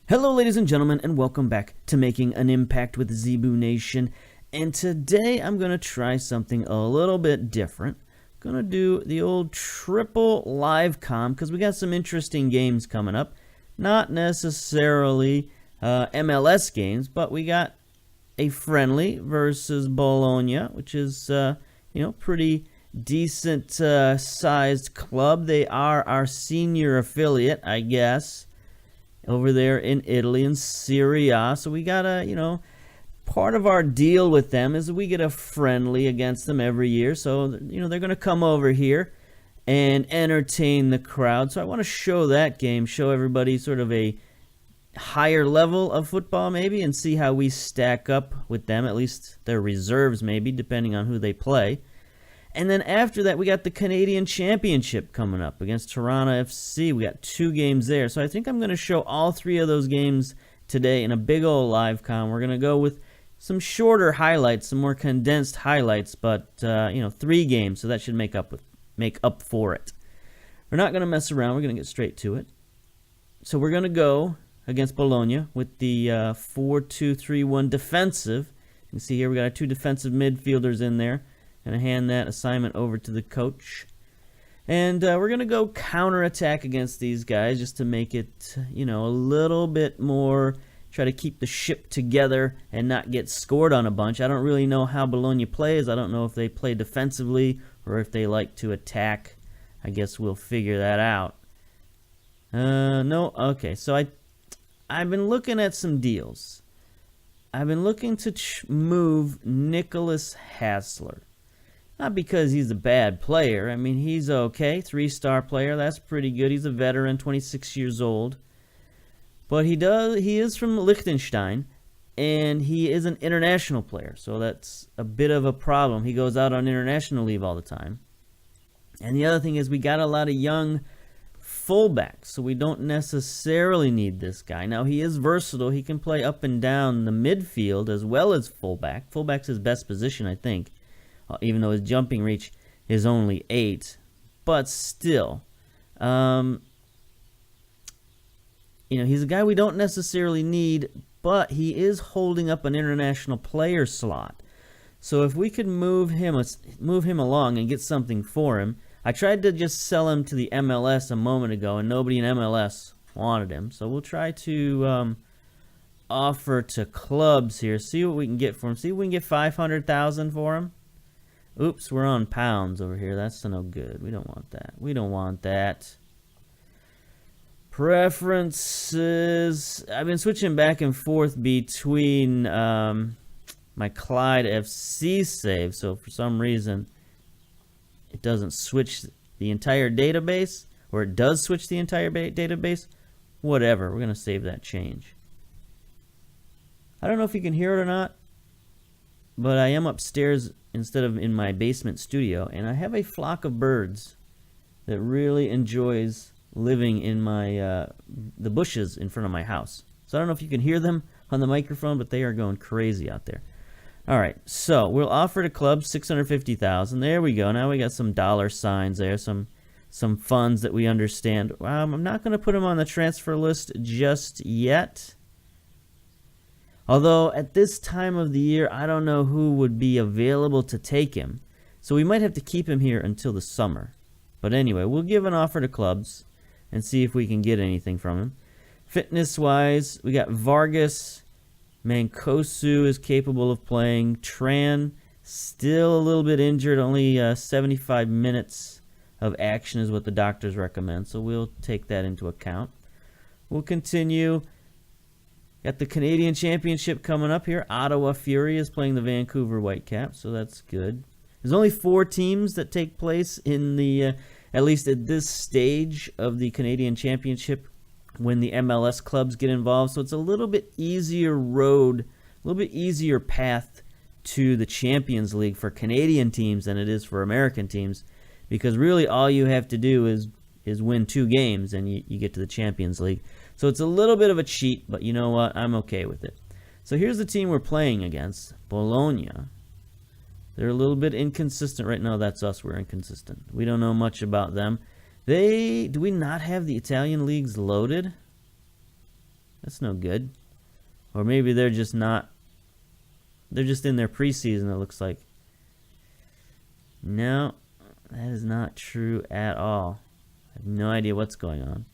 Hello ladies and gentlemen, and welcome back to Making an Impact with Zebu Nation. And today I'm going to try something a little bit different. I'm going to do the old triple LIVECOM because we got some interesting games coming up. Not necessarily MLS games, but we got a friendly versus Bologna, which is pretty decent sized club. They are our senior affiliate, I guess, over there in Italy and Serie A. So we got a, part of our deal with them is we get a friendly against them every year. So, they're going to come over here and entertain the crowd. So I want to show that game, show everybody sort of a higher level of football maybe, and see how we stack up with them, at least their reserves maybe, depending on who they play. And then after that, we got the Canadian Championship coming up against Tirana FC. We got 2 games there. So I think I'm going to show all 3 of those games today in a big old LIVECOM. We're going to go with some shorter highlights, some more condensed highlights, but 3 games, so that should make up for it. We're not going to mess around. We're going to get straight to it. So we're going to go against Bologna with the 4-2-3-1 defensive. You can see here we got our 2 defensive midfielders in there. Going to hand that assignment over to the coach. And we're going to go counterattack against these guys just to make it, a little bit more, try to keep the ship together and not get scored on a bunch. I don't really know how Bologna plays. I don't know if they play defensively or if they like to attack. I guess we'll figure that out. No, okay. So I've been looking at some deals. I've been looking to move Nicholas Hassler. Not because he's a bad player. I mean, he's okay. 3-star player. That's pretty good. He's a veteran, 26 years old. But he is from Liechtenstein, and he is an international player. So that's a bit of a problem. He goes out on international leave all the time. And the other thing is we got a lot of young fullbacks, so we don't necessarily need this guy. Now, he is versatile. He can play up and down the midfield as well as fullback. Fullback's his best position, I think. Even though his jumping reach is only 8. But still, he's a guy we don't necessarily need, but he is holding up an international player slot. So if we could move him along and get something for him. I tried to just sell him to the MLS a moment ago, and nobody in MLS wanted him. So we'll try to offer to clubs here, see what we can get for him. See if we can get $500,000 for him. Oops, we're on pounds over here. That's no good. We don't want that. We don't want that. Preferences. I've been switching back and forth between my Clyde FC save. So for some reason, it doesn't switch the entire database. Or it does switch the entire database. Whatever. We're going to save that change. I don't know if you can hear it or not, but I am upstairs instead of in my basement studio, and I have a flock of birds that really enjoys living in my the bushes in front of my house. So I don't know if you can hear them on the microphone, but they are going crazy out there. All right, so we'll offer to clubs $650,000. There we go. Now we got some dollar signs there, some funds that we understand. I'm not going to put them on the transfer list just yet. Although, at this time of the year, I don't know who would be available to take him. So we might have to keep him here until the summer. But anyway, we'll give an offer to clubs and see if we can get anything from him. Fitness-wise, we got Vargas. Mancosu is capable of playing. Tran, still a little bit injured. Only 75 minutes of action is what the doctors recommend. So we'll take that into account. We'll continue. Got the Canadian Championship coming up here. Ottawa Fury is playing the Vancouver Whitecaps, so that's good. There's only 4 teams that take place in the, at least at this stage of the Canadian Championship when the MLS clubs get involved, so it's a little bit easier road, a little bit easier path to the Champions League for Canadian teams than it is for American teams, because really all you have to do is win 2 games and you get to the Champions League. So it's a little bit of a cheat, but you know what? I'm okay with it. So here's the team we're playing against, Bologna. They're a little bit inconsistent right now. That's us. We're inconsistent. We don't know much about them. Do we not have the Italian leagues loaded? That's no good. Or maybe they're just not. They're just in their preseason, it looks like. No, that is not true at all. I have no idea what's going on.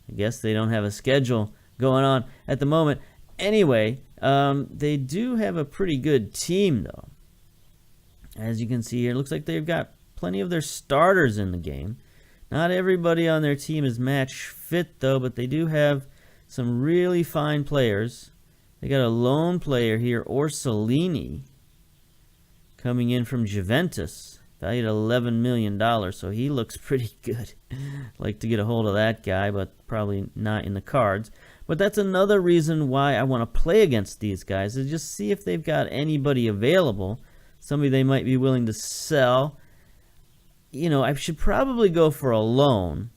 I guess they don't have a schedule going on at the moment. Anyway, they do have a pretty good team, though. As you can see here, it looks like they've got plenty of their starters in the game. Not everybody on their team is match fit, though, but they do have some really fine players. They got a lone player here, Orsolini, coming in from Juventus, valued at $11 million, so he looks pretty good. Like to get a hold of that guy, but probably not in the cards. But that's another reason why I want to play against these guys, is just see if they've got anybody available, somebody they might be willing to sell. You know, I should probably go for a loan,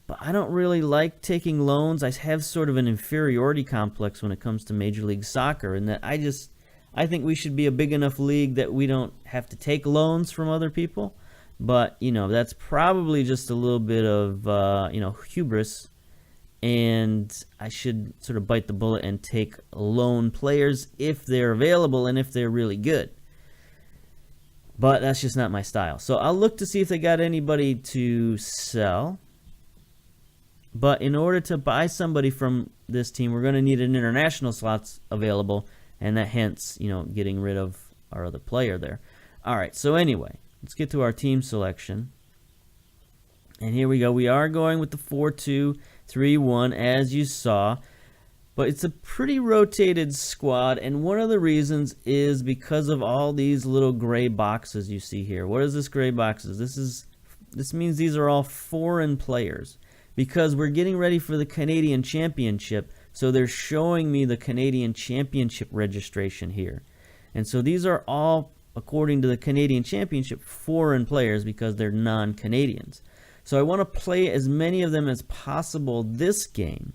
but I don't really like taking loans. I have sort of an inferiority complex when it comes to Major League Soccer, in that I think we should be a big enough league that we don't have to take loans from other people. But, you know, that's probably just a little bit of, hubris. And I should sort of bite the bullet and take loan players if they're available and if they're really good. But that's just not my style. So I'll look to see if they got anybody to sell. But in order to buy somebody from this team, we're going to need an international slots available. And that hence, getting rid of our other player there. All right, so anyway, let's get to our team selection. And here we go. We are going with the 4-2-3-1, as you saw. But it's a pretty rotated squad, and one of the reasons is because of all these little gray boxes you see here. What is this gray boxes? This means these are all foreign players, because we're getting ready for the Canadian Championship, so they're showing me the Canadian Championship registration here. And so these are all, according to the Canadian Championship, foreign players because they're non-Canadians. So I want to play as many of them as possible this game,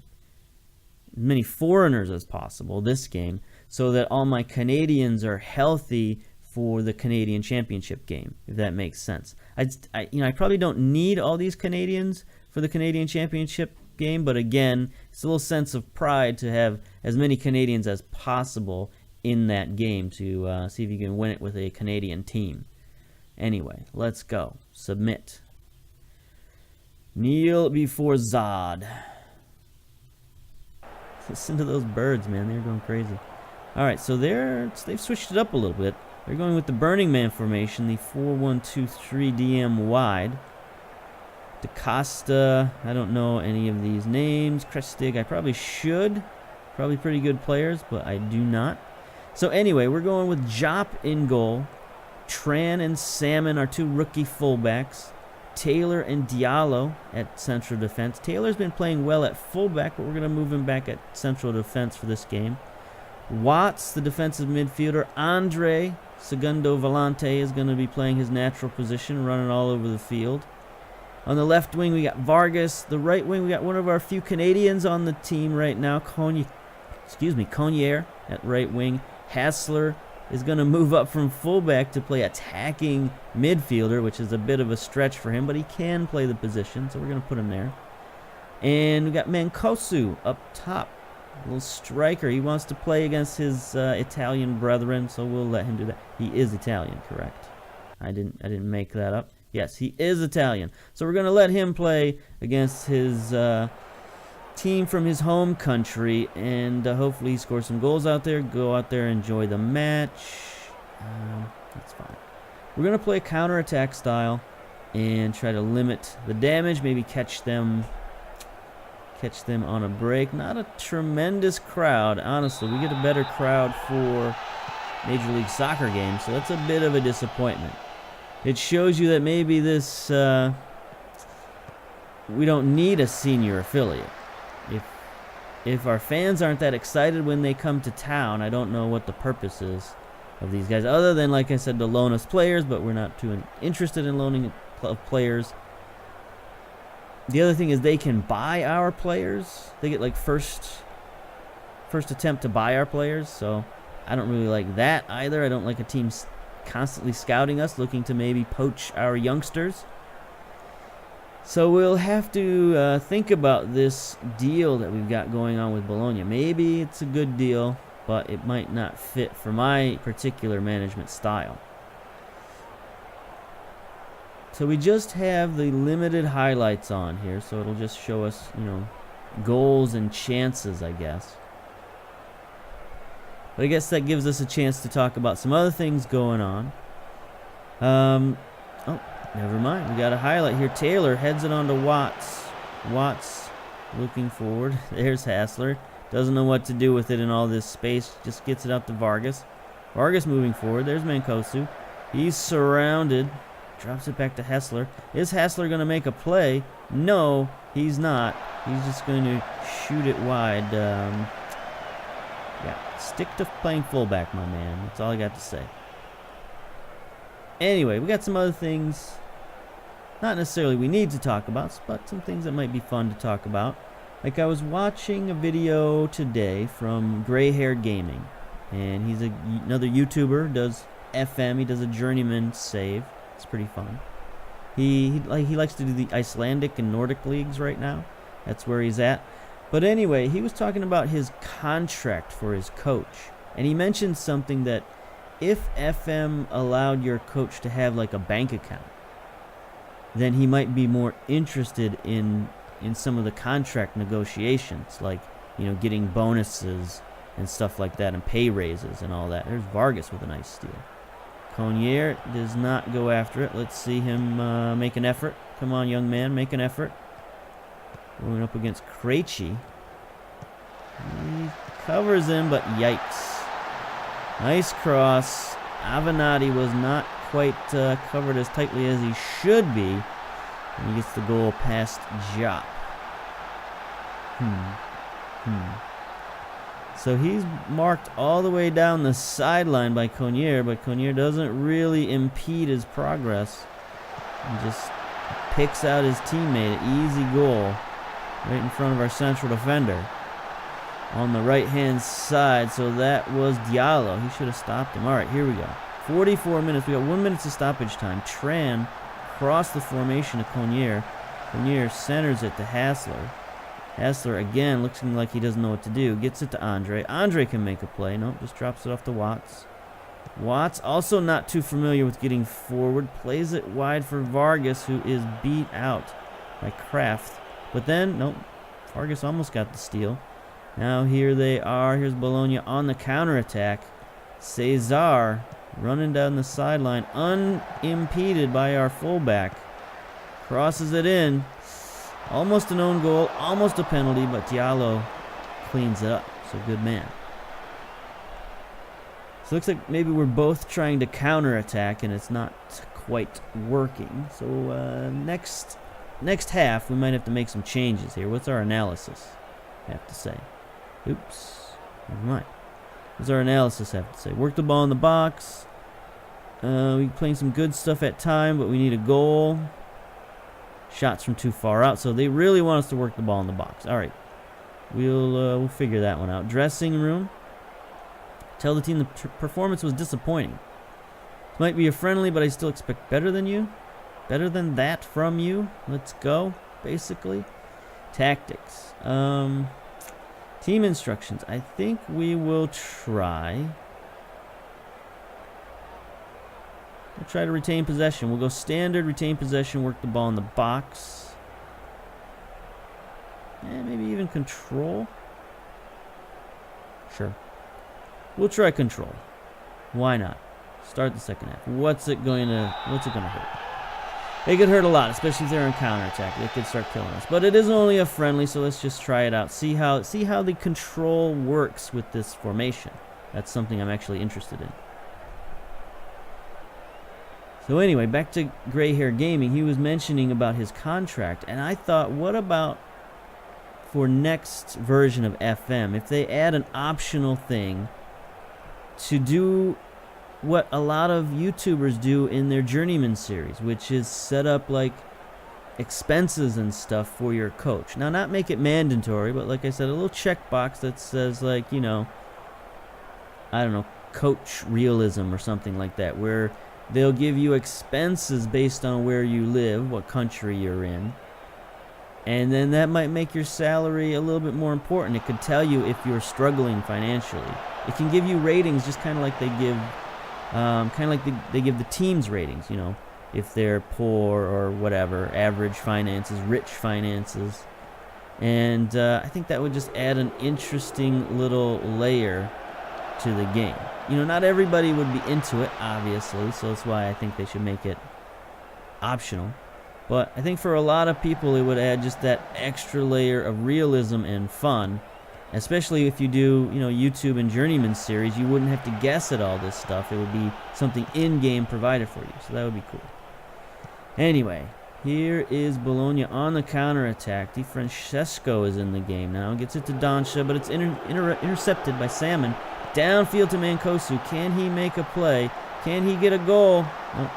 as many foreigners as possible this game, so that all my Canadians are healthy for the Canadian Championship game, if that makes sense. I probably don't need all these Canadians for the Canadian Championship game, but again, it's a little sense of pride to have as many Canadians as possible in that game to see if you can win it with a Canadian team. Anyway, let's go. Submit. Kneel before Zod. Listen to those birds, man. They're going crazy. All right, so they've switched it up a little bit. They're going with the Burning Man formation, the 4-1-2-3 DM wide. DaCosta, I don't know any of these names. Krestig, I probably should. Probably pretty good players, but I do not. So anyway, we're going with Jop in goal. Tran and Salmon are two rookie fullbacks. Taylor and Diallo at central defense. Taylor's been playing well at fullback, but we're going to move him back at central defense for this game. Watts, the defensive midfielder. Andre, Segundo Volante, is going to be playing his natural position, running all over the field. On the left wing, we got Vargas. The right wing, we got one of our few Canadians on the team right now, Cognier at right wing. Hassler is going to move up from fullback to play attacking midfielder, which is a bit of a stretch for him, but he can play the position, so we're going to put him there. And we got Mancosu up top, a little striker. He wants to play against his Italian brethren, so we'll let him do that. He is Italian, correct? I didn't make that up. Yes, he is Italian. So we're going to let him play against his team from his home country, and hopefully he scores some goals out there. Go out there, enjoy the match. That's fine. We're going to play counterattack style and try to limit the damage, maybe catch them on a break. Not a tremendous crowd, honestly. We get a better crowd for Major League Soccer games, so that's a bit of a disappointment. It shows you that maybe this we don't need a senior affiliate. If our fans aren't that excited when they come to town, I don't know what the purpose is of these guys, other than, like I said, to loan us players, but we're not too interested in loaning players. The other thing is they can buy our players. They get like first attempt to buy our players, so I don't really like that either. I don't like a team constantly scouting us, looking to maybe poach our youngsters. So we'll have to think about this deal that we've got going on with Bologna. Maybe it's a good deal, but it might not fit for my particular management style. So we just have the limited highlights on here, so it'll just show us, goals and chances, I guess. But I guess that gives us a chance to talk about some other things going on. Oh, never mind. We got a highlight here. Taylor heads it on to Watts. Watts looking forward. There's Hassler. Doesn't know what to do with it in all this space. Just gets it out to Vargas. Vargas moving forward. There's Mancosu. He's surrounded. Drops it back to Hessler. Is Hessler going to make a play? No, he's not. He's just going to shoot it wide. Yeah, stick to playing fullback, my man. That's all I got to say. Anyway, we got some other things, not necessarily we need to talk about, but some things that might be fun to talk about. Like I was watching a video today from Gray Hair Gaming, and he's another YouTuber, does FM, he does a journeyman save. It's pretty fun. He likes to do the Icelandic and Nordic leagues right now. That's where he's at. But anyway, he was talking about his contract for his coach, and he mentioned something that if FM allowed your coach to have like a bank account, then he might be more interested in some of the contract negotiations, like, getting bonuses and stuff like that, and pay raises and all that. There's Vargas with a nice steal. Conier does not go after it. Let's see him make an effort. Come on, young man, make an effort. Going up against Krejci. He covers him, but yikes. Nice cross. Avenatti was not quite covered as tightly as he should be. And he gets the goal past Jop. So he's marked all the way down the sideline by Conier, but Conier doesn't really impede his progress. He just picks out his teammate. An easy goal right in front of our central defender on the right-hand side. So that was Diallo. He should have stopped him. All right, here we go. 44 minutes. We got 1 minute to stoppage time. Tran crossed the formation to Conier. Conier centers it to Hassler. Hassler, again, looking like he doesn't know what to do. Gets it to Andre. Andre can make a play. Nope, just drops it off to Watts. Watts, also not too familiar with getting forward. Plays it wide for Vargas, who is beat out by Kraft. But then, nope, Vargas almost got the steal. Now here they are. Here's Bologna on the counterattack. Cesar running down the sideline, unimpeded by our fullback. Crosses it in. Almost an own goal, almost a penalty, but Diallo cleans it up. So good man. So it looks like maybe we're both trying to counterattack, and it's not quite working. So next half, we might have to make some changes here. What's our analysis have to say? Oops. Never mind. What's our analysis have to say? Work the ball in the box. We're playing some good stuff at time, but we need a goal. Shots from too far out, so they really want us to work the ball in the box. All right, we'll figure that one out. Dressing room. Tell the team the performance was disappointing. This might be a friendly, but I still expect better than you. Better than that from you. Let's go, basically. Tactics. Team instructions. I think we will try. We'll try to retain possession. We'll go standard, retain possession, work the ball in the box. And maybe even control. Sure. We'll try control. Why not? Start the second half. What's it going to hurt? It could hurt a lot, especially if they're in counterattack. They could start killing us. But it is only a friendly, so let's just try it out. See how the control works with this formation. That's something I'm actually interested in. So anyway, back to Gray Hair Gaming. He was mentioning about his contract, and I thought, what about for next version of FM, if they add an optional thing to do what a lot of YouTubers do in their Journeyman series, which is set up like expenses and stuff for your coach. Now, not make it mandatory, but like I said, a little checkbox that says, like, I don't know, coach realism or something like that, where they'll give you expenses based on where you live, what country you're in, And then that might make your salary a little bit more important. It could tell you if you're struggling financially. It can give you ratings, just kind of like they give the teams ratings. You know, if they're poor or whatever, average finances, rich finances, and I think that would just add an interesting little layer to the game. You know, not everybody would be into it, obviously, so that's why I think they should make it optional. But I think for a lot of people, it would add just that extra layer of realism and fun. Especially if you do, you know, YouTube and Journeyman series, you wouldn't have to guess at all this stuff. It would be something in-game provided for you, so that would be cool. Anyway, here is Bologna on the counterattack. Di Francesco is in the game now. Gets it to Doncha, but it's intercepted by Salmon. Downfield to Mancosu. Can he make a play? Can he get a goal? Oh.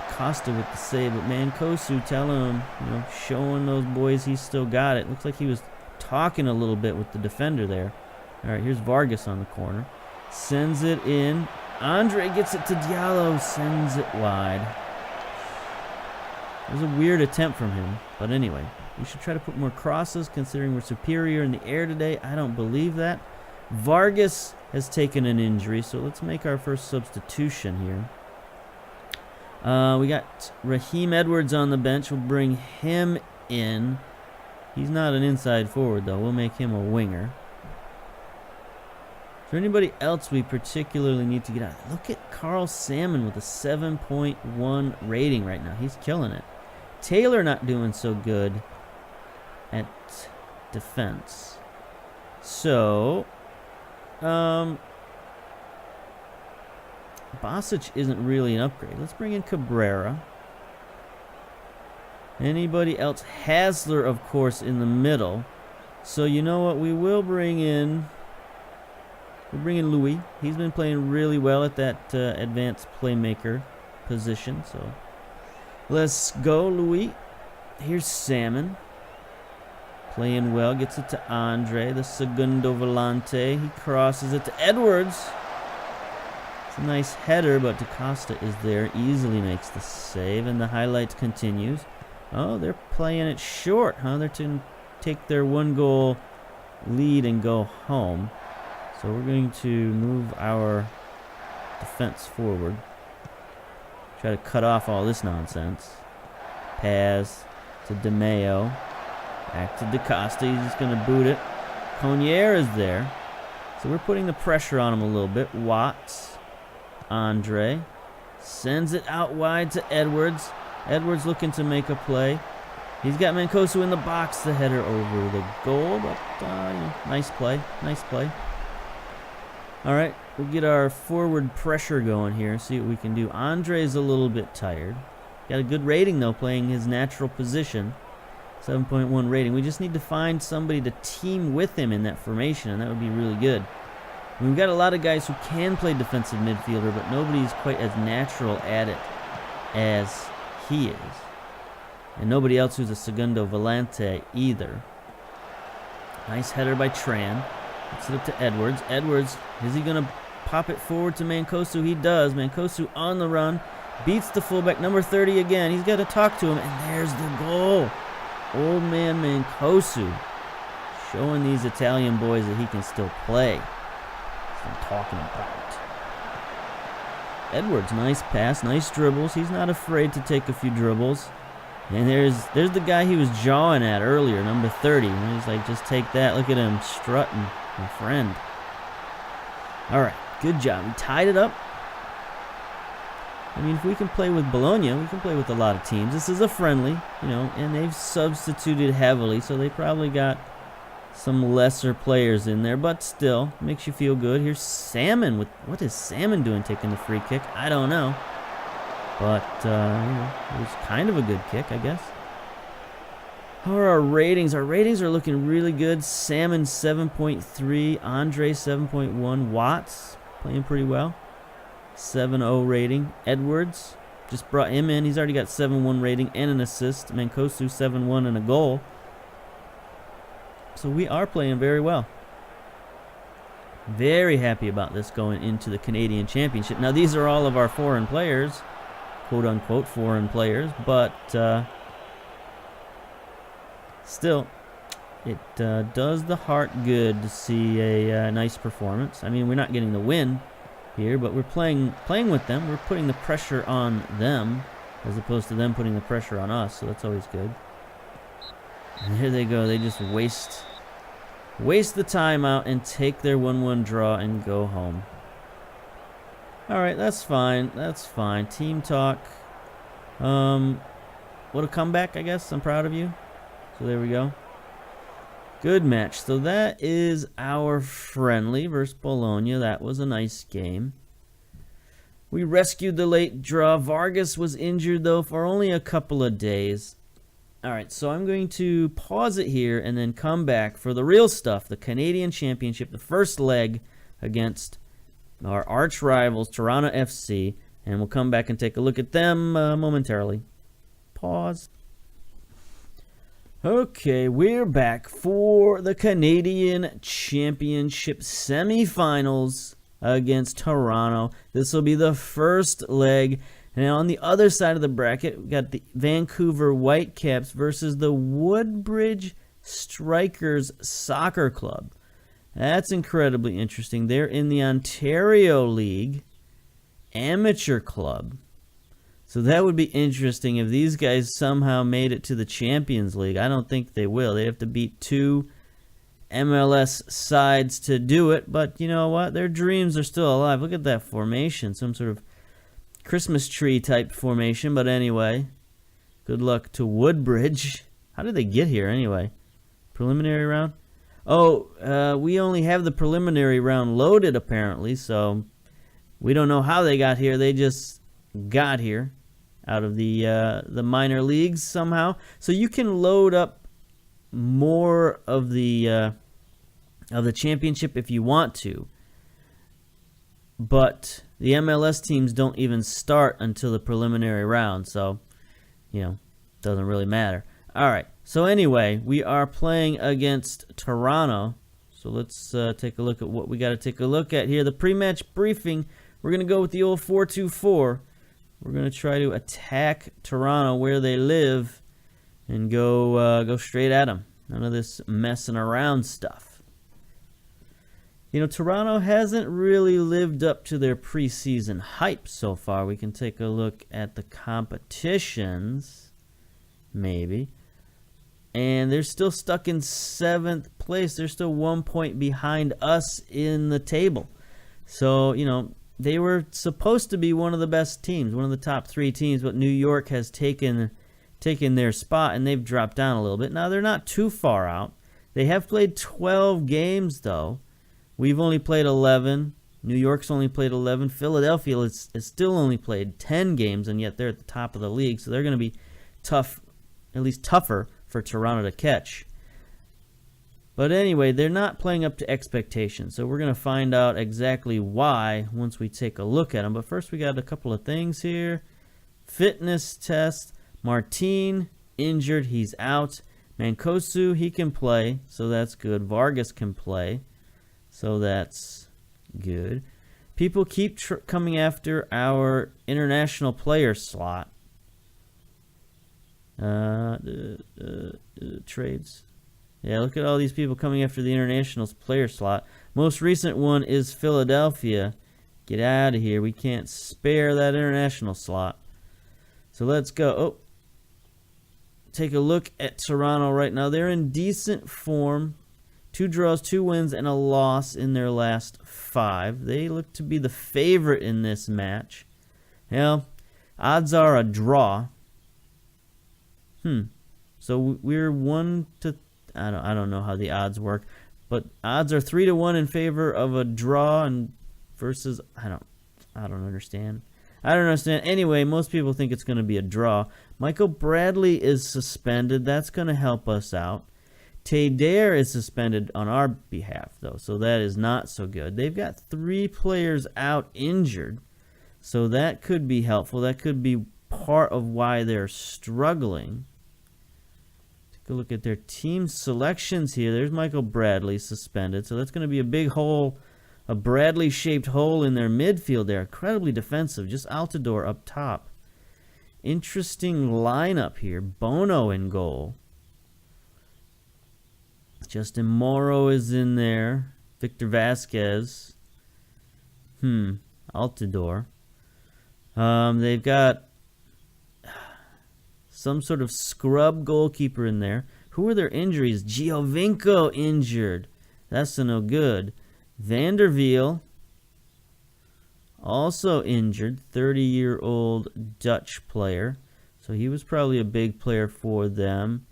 Costa with the save, but Mancosu telling him, you know, showing those boys he's still got it. Looks like he was talking a little bit with the defender there. All right, here's Vargas on the corner. Sends it in. Andre gets it to Diallo. Sends it wide. It was a weird attempt from him, but anyway, we should try to put more crosses considering we're superior in the air today. I don't believe that. Vargas has taken an injury, so let's make our first substitution here. We got Raheem Edwards on the bench. We'll bring him in. He's not an inside forward, though. We'll make him a winger. Is there anybody else we particularly need to get out? Look at Carl Salmon with a 7.1 rating right now. He's killing it. Taylor not doing so good at defense. So, Bosic isn't really an upgrade. Let's bring in Cabrera. Anybody else? Hasler, of course, in the middle. So you know what? We will bring in... We'll bring in Louis. He's been playing really well at that advanced playmaker position. So let's go, Louis. Here's Salmon. Playing well. Gets it to Andre, the segundo volante. He crosses it to Edwards. It's a nice header, but DaCosta is there. Easily makes the save, and the highlights continues. Oh, they're playing it short, huh? They're to take their 1-goal lead and go home. So we're going to move our defense forward. Try to cut off all this nonsense. Pass to DeMeo. Back to DaCosta. He's just going to boot it. Conier is there. So we're putting the pressure on him a little bit. Watts. Andre. Sends it out wide to Edwards. Edwards looking to make a play. He's got Mancosu in the box. The header over the goal. But, nice play. Nice play. All right, we'll get our forward pressure going here and see what we can do. Andre's a little bit tired. Got a good rating, though, playing his natural position. 7.1 rating. We just need to find somebody to team with him in that formation, and that would be really good. We've got a lot of guys who can play defensive midfielder, but nobody's quite as natural at it as he is. And nobody else who's a segundo volante either. Nice header by Tran. Gets it up to Edwards. Edwards, is he going to pop it forward to Mancosu? He does. Mancosu on the run. Beats the fullback, number 30 again. He's got to talk to him, and there's the goal. Old man Mancosu showing these Italian boys that he can still play. That's what I'm talking about. Edwards, nice pass, nice dribbles. He's not afraid to take a few dribbles. And there's the guy he was jawing at earlier, number 30. And he's like, just take that. Look at him strutting, my friend. All right, good job. We tied it up. I mean, if we can play with Bologna, we can play with a lot of teams. This is a friendly, you know, and they've substituted heavily, so they probably got some lesser players in there, but still, makes you feel good. Here's Salmon. What is Salmon doing taking the free kick? I don't know. But, you know, it was kind of a good kick, I guess. How are our ratings? Our ratings are looking really good. Salmon 7.3, Andre 7.1, Watts playing pretty well. 7.0 rating. Edwards, just brought him in. He's already got 7.1 rating and an assist. Mancosu 7.1 and a goal. So we are playing very well. Very happy about this going into the Canadian Championship. Now, these are all of our foreign players, quote-unquote foreign players, but Still, it does the heart good to see a nice performance. I mean, we're not getting the win here, but we're playing with them. We're putting the pressure on them as opposed to them putting the pressure on us, so that's always good. And here they go. They just waste the timeout and take their 1-1 draw and go home. All right, that's fine. That's fine. Team talk. What a comeback, I guess. I'm proud of you. So there we go. Good match. So that is our friendly versus Bologna. That was a nice game. We rescued the late draw. Vargas was injured, though, for only a couple of days. All right, so I'm going to pause it here and then come back for the real stuff, the Canadian Championship, the first leg against our arch rivals, Toronto FC, and we'll come back and take a look at them momentarily. Pause. Okay, we're back for the Canadian Championship semifinals against Toronto. This will be the first leg. And on the other side of the bracket, we got the Vancouver Whitecaps versus the Woodbridge Strikers Soccer Club. That's incredibly interesting. They're in the Ontario League Amateur Club. So that would be interesting if these guys somehow made it to the Champions League. I don't think they will. They have to beat 2 MLS sides to do it. But you know what? Their dreams are still alive. Look at that formation. Some sort of Christmas tree type formation. But anyway, good luck to Woodbridge. How did they get here anyway? Preliminary round? Oh, we only have the preliminary round loaded apparently. So we don't know how they got here. They just got here out of the minor leagues somehow. So you can load up more of the championship if you want to, but the MLS teams don't even start until the preliminary round, so doesn't really matter. All right, so anyway, we are playing against Toronto, so let's take a look at what we got to take a look at here. The pre-match briefing, we're going to go with the old 4-2-4. We're going to try to attack Toronto where they live and go straight at them. None of this messing around stuff. Toronto hasn't really lived up to their preseason hype so far. We can take a look at the competitions, maybe. And they're still stuck in 7th place. They're still 1 point behind us in the table. So, they were supposed to be one of the best teams, one of the top 3 teams, but New York has taken their spot, and they've dropped down a little bit. Now, they're not too far out. They have played 12 games, though. We've only played 11. New York's only played 11. Philadelphia has still only played 10 games, and yet they're at the top of the league, so they're going to be tough, at least tougher for Toronto to catch. But anyway, they're not playing up to expectations, so we're going to find out exactly why once we take a look at them. But first, we got a couple of things here. Fitness test. Martin, injured. He's out. Mancosu, he can play, so that's good. Vargas can play, so that's good. People keep coming after our international player slot. Trades. Yeah, look at all these people coming after the international player slot. Most recent one is Philadelphia. Get out of here. We can't spare that international slot. So let's go. Oh, take a look at Toronto right now. They're in decent form. 2 draws, 2 wins, and a loss in their last 5. They look to be the favorite in this match. Well, odds are a draw. So we're 1 to... I don't know how the odds work, but odds are 3-1 in favor of a draw and versus I don't understand. I don't understand. Anyway, most people think it's going to be a draw. Michael Bradley is suspended. That's going to help us out. Tay Dare is suspended on our behalf, though, so that is not so good. They've got 3 players out injured, so that could be helpful. That could be part of why they're struggling. Take a look at their team selections here. There's Michael Bradley suspended, so that's going to be a big hole, a Bradley-shaped hole in their midfield there. Incredibly defensive, just Altidore up top. Interesting lineup here. Bono in goal. Justin Morrow is in there. Victor Vasquez. Altidore. They've got some sort of scrub goalkeeper in there. Who are their injuries? Giovinco injured. That's no good. Vanderveel also injured. 30-year-old Dutch player. So he was probably a big player for them.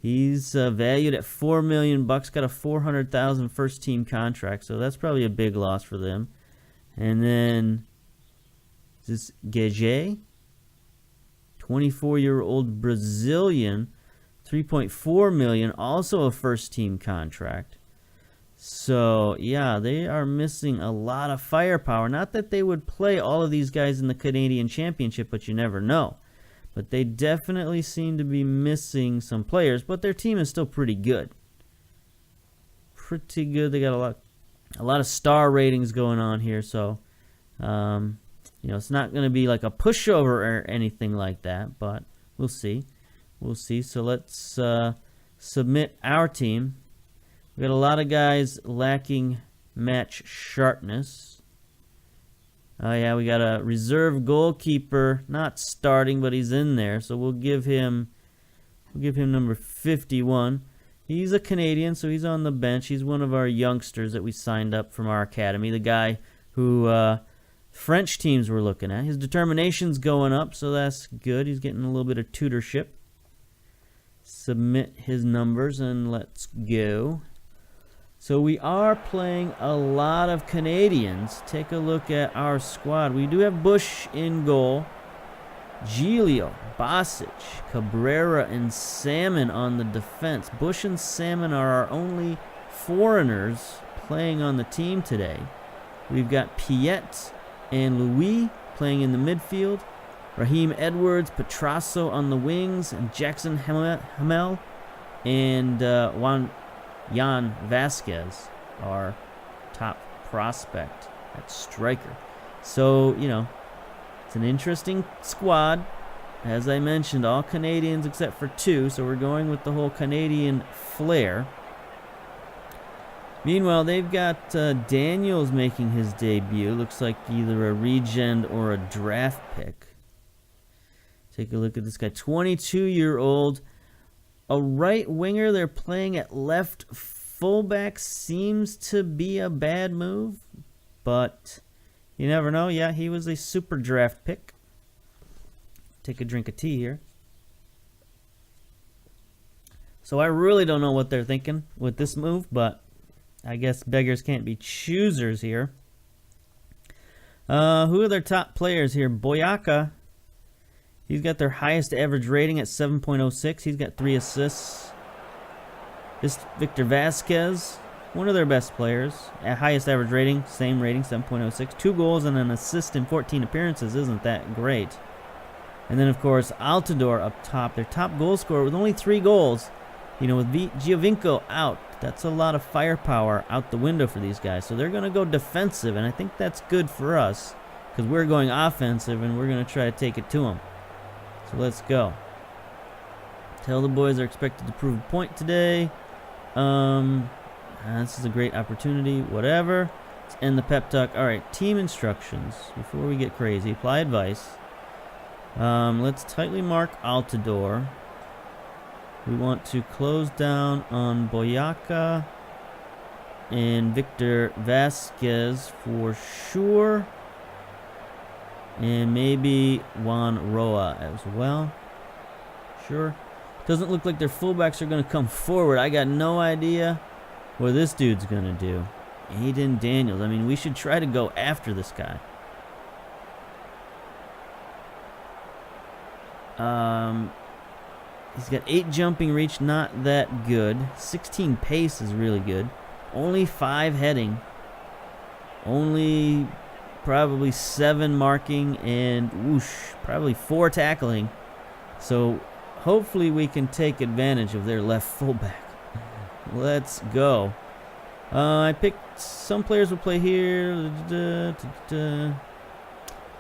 He's valued at $4 million. Got a $400,000 first-team contract. So that's probably a big loss for them. And then is this Gege? 24-year-old Brazilian. $3.4 million. Also a first-team contract. So, yeah, they are missing a lot of firepower. Not that they would play all of these guys in the Canadian Championship, but you never know. But they definitely seem to be missing some players, but their team is still pretty good. Pretty good. They got a lot of star ratings going on here, so it's not going to be like a pushover or anything like that, but we'll see. We'll see. So let's submit our team. We got a lot of guys lacking match sharpness. Oh yeah, we got a reserve goalkeeper, not starting, but he's in there. So we'll give him number 51. He's a Canadian, so he's on the bench. He's one of our youngsters that we signed up from our academy. The guy who French teams were looking at. His determination's going up, so that's good. He's getting a little bit of tutorship. Submit his numbers and let's go. So we are playing a lot of Canadians. Take a look at our squad. We do have Bush in goal. Giglio, Bosic, Cabrera, and Salmon on the defense. Bush and Salmon are our only foreigners playing on the team today. We've got Piet and Louis playing in the midfield. Raheem Edwards, Petrasso on the wings, and Jackson Hamel and Jan Vasquez, our top prospect at striker. So, it's an interesting squad. As I mentioned, all Canadians except for 2, so we're going with the whole Canadian flair. Meanwhile, they've got Daniels making his debut. Looks like either a regen or a draft pick. Take a look at this guy, 22-year-old. A right winger, they're playing at left fullback. Seems to be a bad move, but you never know. Yeah, he was a super draft pick. Take a drink of tea here. So I really don't know what they're thinking with this move, but I guess beggars can't be choosers here. Who are their top players here? Boyaka. He's got their highest average rating at 7.06. He's got 3 assists. This Victor Vasquez, one of their best players. At highest average rating, same rating, 7.06. 2 goals and an assist in 14 appearances. Isn't that great? And then, of course, Altidore up top. Their top goal scorer with only 3 goals. With Giovinco out, that's a lot of firepower out the window for these guys. So they're going to go defensive, and I think that's good for us because we're going offensive, and we're going to try to take it to them. So let's go. Tell the boys they're expected to prove a point today. This is a great opportunity. Whatever. Let's end the pep talk. All right, team instructions. Before we get crazy, apply advice. Let's tightly mark Altidore. We want to close down on Boyaka and Victor Vasquez for sure. And maybe Juan Roa as well. Sure. Doesn't look like their fullbacks are going to come forward. I got no idea what this dude's going to do. Aiden Daniels. I mean, we should try to go after this guy. He's got 8 jumping reach, not that good. 16 pace is really good. Only 5 heading. Only probably 7 marking and whoosh, probably 4 tackling. So hopefully we can take advantage of their left fullback. Let's go. I picked some players will play here.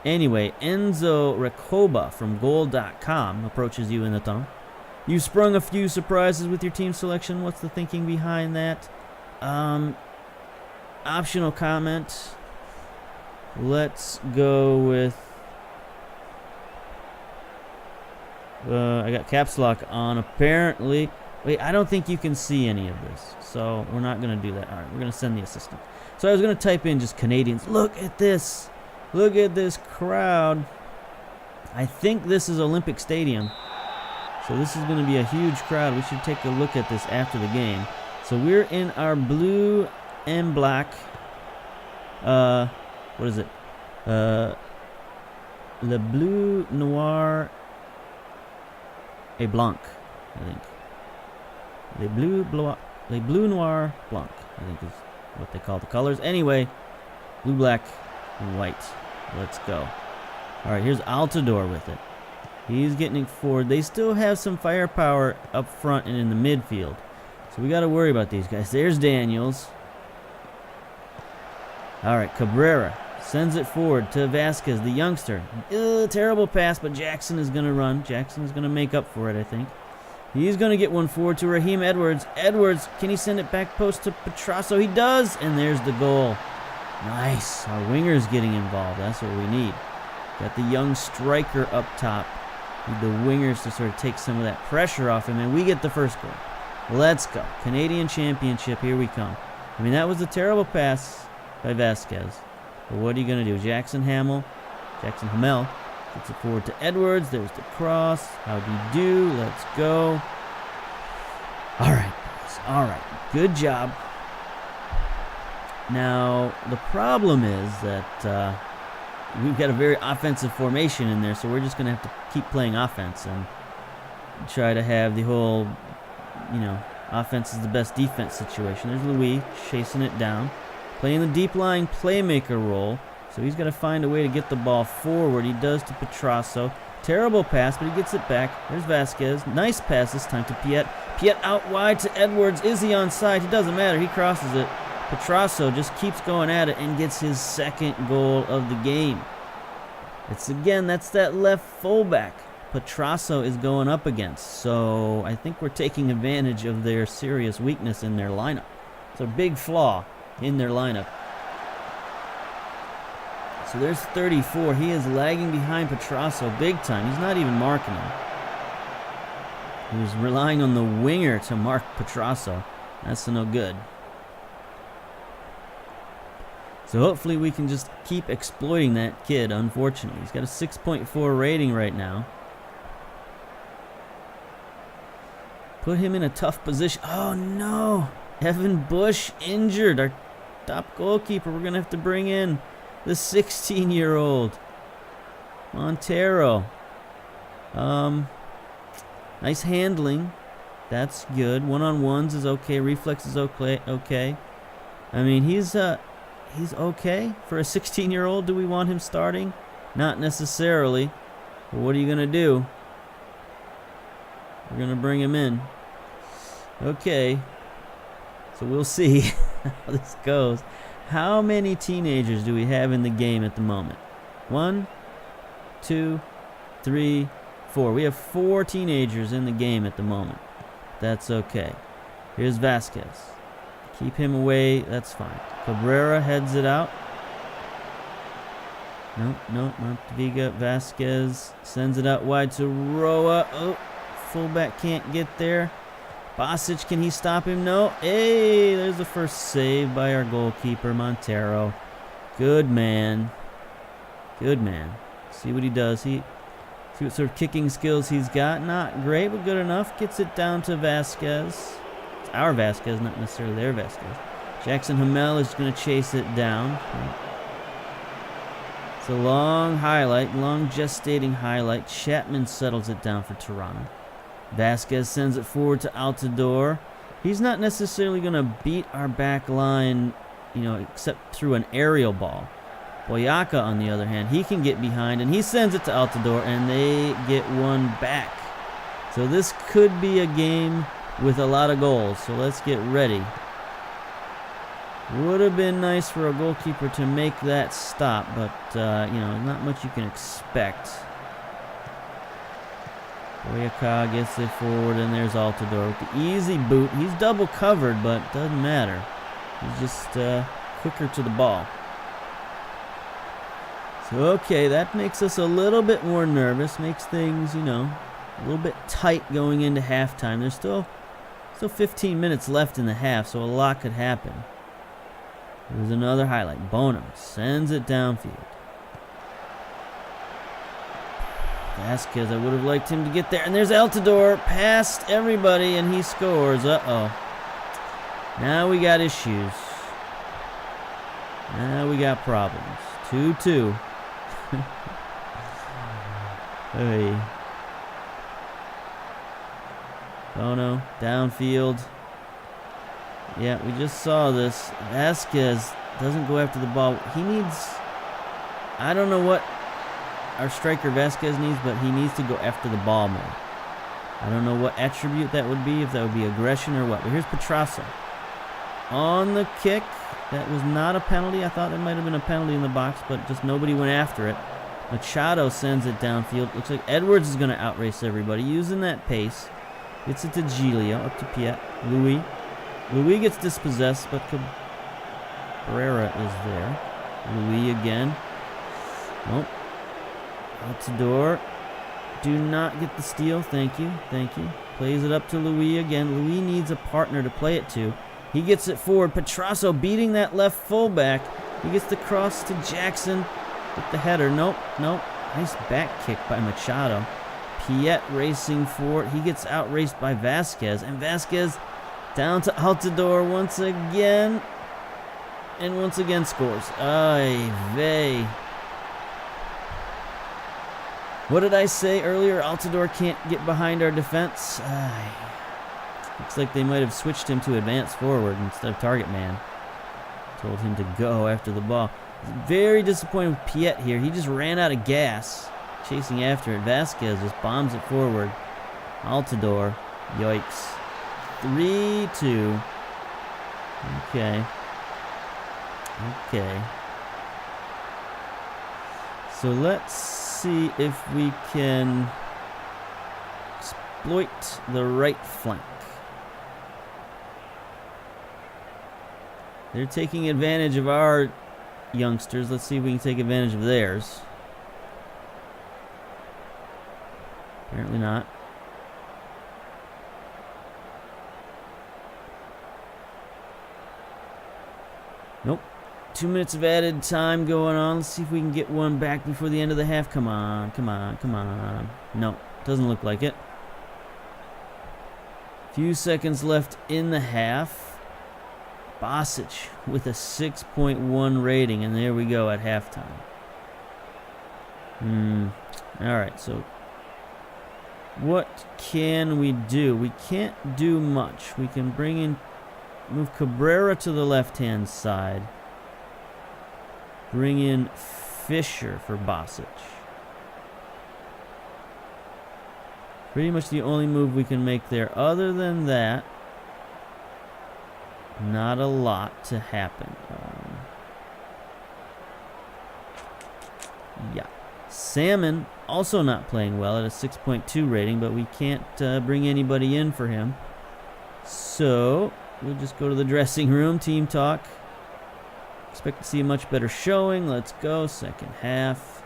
Anyway, Enzo Recoba from goal.com approaches you in the tunnel. You sprung a few surprises with your team selection. What's the thinking behind that? Optional comment. Let's go with... I got caps lock on, apparently. Wait, I don't think you can see any of this, so we're not going to do that. All right, we're going to send the assistant. So I was going to type in just Canadians. Look at this. Look at this crowd. I think this is Olympic Stadium. So this is going to be a huge crowd. We should take a look at this after the game. So we're in our blue and black. What is it? Le Bleu Noir et Blanc, I think. Le Bleu Noir Blanc, I think is what they call the colors. Anyway, blue, black, and white. Let's go. All right, here's Altidore with it. He's getting it forward. They still have some firepower up front and in the midfield. So we got to worry about these guys. There's Daniels. All right, Cabrera sends it forward to Vasquez, the youngster. Terrible pass, but Jackson is going to run. Jackson is going to make up for it, I think. He's going to get one forward to Raheem Edwards. Edwards, can he send it back post to Petrasso? He does, and there's the goal. Nice. Our winger's getting involved. That's what we need. Got the young striker up top. Need the wingers to sort of take some of that pressure off him, and we get the first goal. Let's go. Canadian Championship, here we come. I mean, that was a terrible pass by Vasquez. But what are you going to do? Jackson Hamel gets it forward to Edwards. There's the cross. How'd he do? Let's go. All right, boys. All right. Good job. Now, the problem is that we've got a very offensive formation in there, so we're just going to have to keep playing offense and try to have the whole, offense is the best defense situation. There's Louis chasing it down, playing the deep line playmaker role. So he's got to find a way to get the ball forward. He does to Petrasso. Terrible pass, but he gets it back. There's Vasquez. Nice pass this time to Piet. Piet out wide to Edwards. Is he onside? It doesn't matter. He crosses it. Petrasso just keeps going at it and gets his second goal of the game. That's that left fullback Petrasso is going up against. So I think we're taking advantage of their serious weakness in their lineup. It's a big flaw in their lineup. So there's 34. He is lagging behind Petrasso big time. He's not even marking him. He was relying on the winger to mark Petrasso. That's no good. So hopefully we can just keep exploiting that kid, unfortunately. He's got a 6.4 rating right now. Put him in a tough position. Oh, no. Evan Bush injured. Our top goalkeeper. We're going to have to bring in the 16-year-old Montero. Nice handling. That's good. One-on-ones is okay. Reflex is okay. I mean, he's okay for a 16-year-old. Do we want him starting? Not necessarily. But what are you going to do? We're going to bring him in. Okay. So we'll see how this goes. How many teenagers do we have in the game at the moment? 1, 2, 3, 4. We have 4 teenagers in the game at the moment. That's okay. Here's Vasquez. Keep him away. That's fine. Cabrera heads it out. Nope, not Viga. Vasquez sends it out wide to Roa. Oh, fullback can't get there. Bosic, can he stop him? No. Hey, there's the first save by our goalkeeper, Montero. Good man. Good man. See what he does. See what sort of kicking skills he's got. Not great, but good enough. Gets it down to Vasquez. It's our Vasquez, not necessarily their Vasquez. Jackson Hamel is going to chase it down. It's a long highlight, long gestating highlight. Chapman settles it down for Toronto. Vasquez sends it forward to Altidore. He's not necessarily going to beat our back line, except through an aerial ball. Boyaka, on the other hand, he can get behind, and he sends it to Altidore, and they get one back. So this could be a game with a lot of goals, so let's get ready. Would have been nice for a goalkeeper to make that stop, but, not much you can expect. Boyaka gets it forward, and there's Altidore with the easy boot. He's double covered, but doesn't matter. He's just quicker to the ball. So, okay, that makes us a little bit more nervous. Makes things, you know, a little bit tight going into halftime. There's still 15 minutes left in the half, so a lot could happen. Here's another highlight. Bonham sends it downfield. Vasquez, I would have liked him to get there. And there's Altidore past everybody, and he scores. Uh-oh. Now we got issues. Now we got problems. 2-2. Hey. Bono, downfield. Yeah, we just saw this. Vasquez doesn't go after the ball. He needs... I don't know what our striker Vasquez needs, but he needs to go after the ball more. I don't know what attribute that would be, if that would be aggression or what. But here's Petrasso. On the kick. That was not a penalty. I thought there might have been a penalty in the box, but just nobody went after it. Machado sends it downfield. Looks like Edwards is going to outrace everybody using that pace. Gets it to Giglio, up to Piet. Louis. Louis gets dispossessed, but Cabrera is there. Louis again. Nope. Altidore. Do not get the steal. Thank you. Thank you. Plays it up to Louis again. Louis needs a partner to play it to. He gets it forward. Petrasso beating that left fullback. He gets the cross to Jackson with the header. Nope. Nope. Nice back kick by Machado. Piet racing forward. He gets outraced by Vasquez. And Vasquez down to Altidore once again. And once again scores. Ay vey. What did I say earlier? Altidore can't get behind our defense. Looks like they might have switched him to advance forward instead of target man. Told him to go after the ball. Very disappointed with Piet here. He just ran out of gas chasing after it. Vasquez just bombs it forward. Altidore. Yikes. 3-2. Okay. Okay. So let's see if we can exploit the right flank. They're taking advantage of our youngsters. Let's see if we can take advantage of theirs. Apparently not. Nope. 2 minutes of added time going on. Let's see if we can get one back before the end of the half. Come on, come on, come on. No, doesn't look like it. Few seconds left in the half. Bosic with a 6.1 rating, and there we go at halftime. Alright, so what can we do? We can't do much. We can move Cabrera to the left-hand side. Bring in Fisher for Bosic. Pretty much the only move we can make there. Other than that, not a lot to happen. Yeah. Salmon also not playing well at a 6.2 rating, but we can't bring anybody in for him. So we'll just go to the dressing room, team talk. Expect to see a much better showing. Let's go. Second half.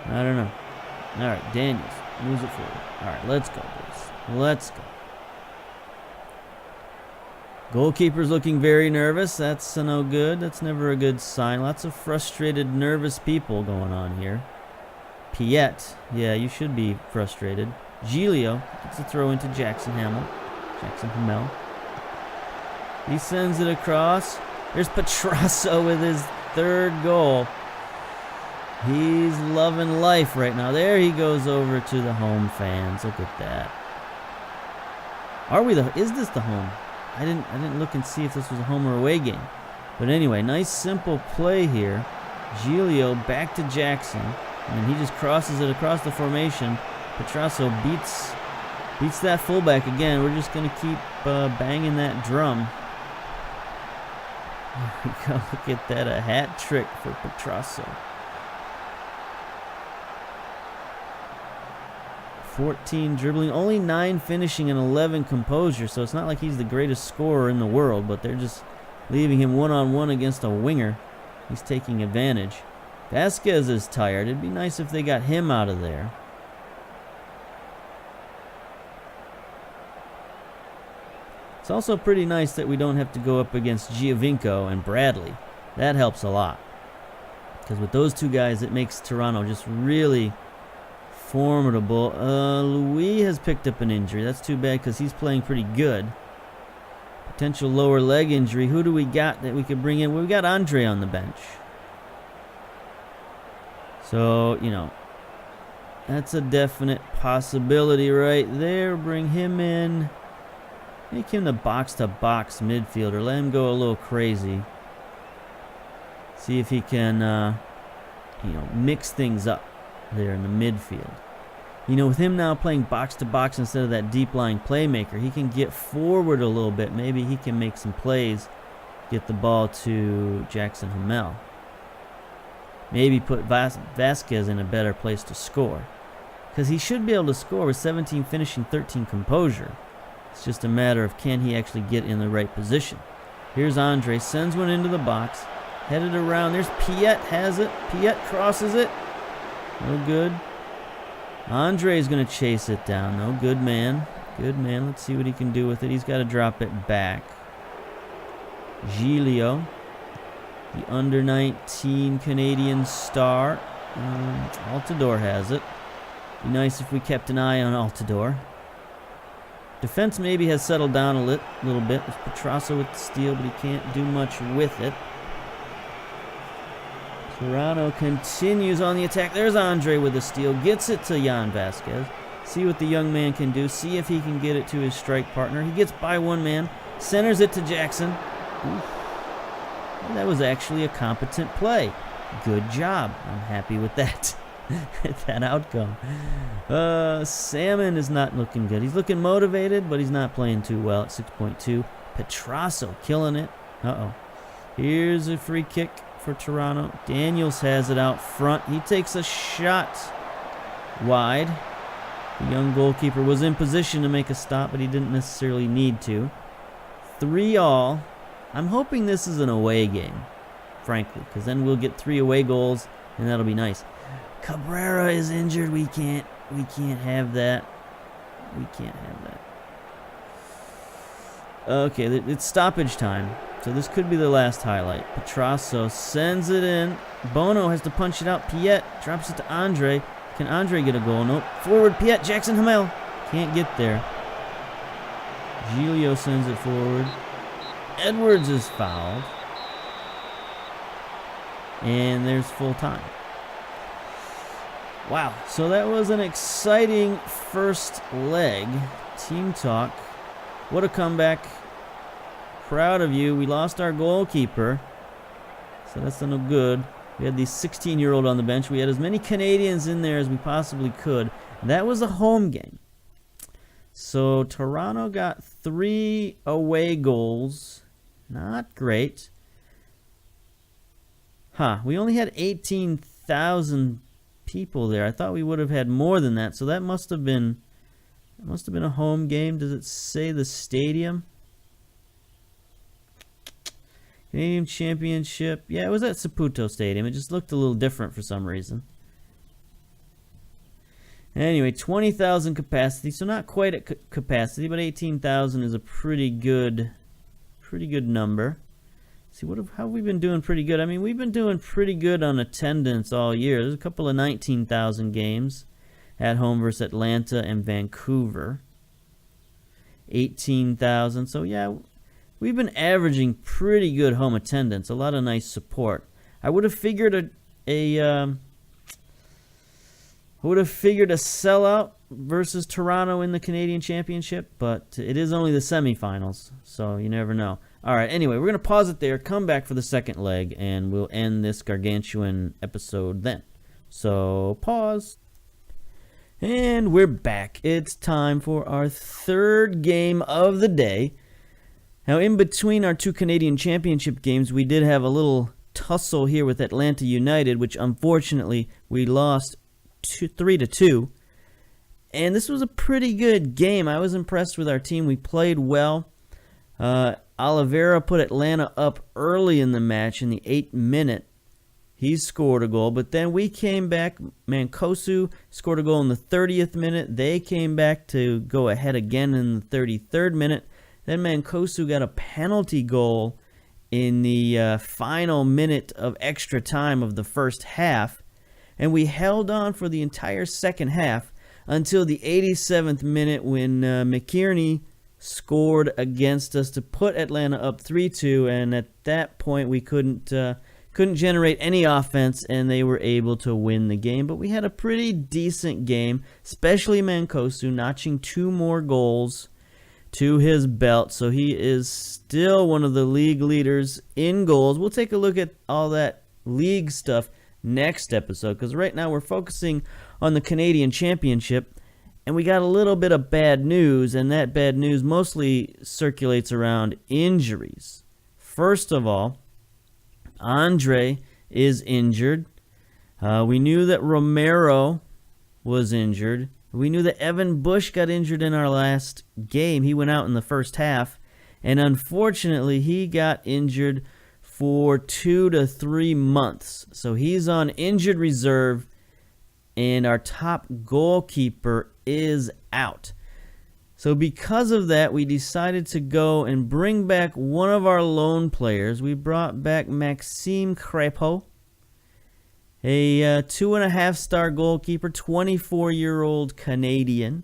I don't know. All right, Daniels moves it forward. All right, let's go, boys. Let's go. Goalkeeper's looking very nervous. That's no good. That's never a good sign. Lots of frustrated, nervous people going on here. Piet. Yeah, you should be frustrated. Giglio gets a throw into Jackson Hamel. He sends it across. There's Petrasso with his third goal. He's loving life right now. There he goes over to the home fans. Look at that. Is this the home? I didn't look and see if this was a home or away game. But anyway, nice simple play here. Giglio back to Jackson. And he just crosses it across the formation. Petrasso beats that fullback again. We're just going to keep banging that drum. There we go. Look at that. A hat trick for Petrasso. 14 dribbling, only 9 finishing, and 11 composure. So it's not like he's the greatest scorer in the world, but they're just leaving him one-on-one against a winger. He's taking advantage. Vasquez is tired. It'd be nice if they got him out of there. It's also pretty nice that we don't have to go up against Giovinco and Bradley. That helps a lot. Because with those two guys, it makes Toronto just really formidable. Louis has picked up an injury. That's too bad because he's playing pretty good. Potential lower leg injury. Who do we got that we could bring in? Well, we got Andre on the bench. So, you know, that's a definite possibility right there. Bring him in. Make him the box-to-box midfielder. Let him go a little crazy. See if he can, you know, mix things up there in the midfield. You know, with him now playing box-to-box instead of that deep-lying playmaker, he can get forward a little bit. Maybe he can make some plays, get the ball to Jackson Hamel. Maybe put Vasquez in a better place to score. Because he should be able to score with 17 finishing, 13 composure. It's just a matter of can he actually get in the right position. Here's Andre, sends one into the box. Headed around, there's Piet, has it. Piet crosses it. No good. Andre is going to chase it down. No, good man. Good man. Let's see what he can do with it. He's got to drop it back. Giglio, the under-19 Canadian star. Altidore has it. Be nice if we kept an eye on Altidore. Defense maybe has settled down a little bit. There's Petrasso with the steal, but he can't do much with it. Toronto continues on the attack. There's Andre with the steal. Gets it to Jan Vasquez. See what the young man can do. See if he can get it to his strike partner. He gets by one man. Centers it to Jackson. That was actually a competent play. Good job. I'm happy with that. That outcome. Salmon is not looking good. He's looking motivated, but he's not playing too well at 6.2. Petrasso killing it. Uh-oh. Here's a free kick for Toronto. Daniels has it out front. He takes a shot wide. The young goalkeeper was in position to make a stop, but he didn't necessarily need to. 3-3. I'm hoping this is an away game, frankly, because then we'll get 3 away goals, and that'll be nice. Cabrera is injured. We can't have that. We can't have that. Okay, it's stoppage time. So this could be the last highlight. Petrasso sends it in. Bono has to punch it out. Piet drops it to Andre. Can Andre get a goal? Nope. Forward, Piet. Jackson Hamel. Can't get there. Giglio sends it forward. Edwards is fouled. And there's full time. Wow. So that was an exciting first leg. Team talk. What a comeback. Proud of you. We lost our goalkeeper, so that's no good. We had the 16-year-old on the bench. We had as many Canadians in there as we possibly could. That was a home game. So Toronto got 3 away goals. Not great. We only had 18,000 people there. I thought we would have had more than that. So that must have been a home game. Does it say the stadium? Canadian Championship. Yeah, it was at Saputo Stadium. It just looked a little different for some reason. Anyway, 20,000 capacity. So not quite at capacity, but 18,000 is a pretty good number. See, how have we been doing pretty good? I mean, we've been doing pretty good on attendance all year. There's a couple of 19,000 games at home versus Atlanta and Vancouver. 18,000. So yeah, we've been averaging pretty good home attendance. A lot of nice support. I would have figured a sellout versus Toronto in the Canadian Championship, but it is only the semifinals, so you never know. All right, anyway, we're going to pause it there, come back for the second leg, and we'll end this gargantuan episode then. So, pause. And we're back. It's time for our third game of the day. Now, in between our two Canadian Championship games, we did have a little tussle here with Atlanta United, which unfortunately we lost 3-2. And this was a pretty good game. I was impressed with our team. We played well. Oliveira put Atlanta up early in the match in the 8th minute. He scored a goal, but then we came back. Mancosu scored a goal in the 30th minute. They came back to go ahead again in the 33rd minute. Then Mancosu got a penalty goal in the final minute of extra time of the first half, and we held on for the entire second half until the 87th minute when McKierney scored against us to put Atlanta up 3-2, and at that point we couldn't generate any offense, and they were able to win the game. But we had a pretty decent game, especially Mancosu notching 2 more goals to his belt, so he is still one of the league leaders in goals. We'll take a look at all that league stuff next episode, because right now we're focusing on the Canadian Championship, and we got a little bit of bad news, and that bad news mostly circulates around injuries. First of all, Andre is injured. We knew that Romero was injured. We knew that Evan Bush got injured in our last game. He went out in the first half, and unfortunately, he got injured for 2 to 3 months. So he's on injured reserve, and our top goalkeeper is out. So because of that, we decided to go and bring back one of our loan players. We brought back Maxime Crépeau, a 2.5-star goalkeeper, 24-year-old Canadian.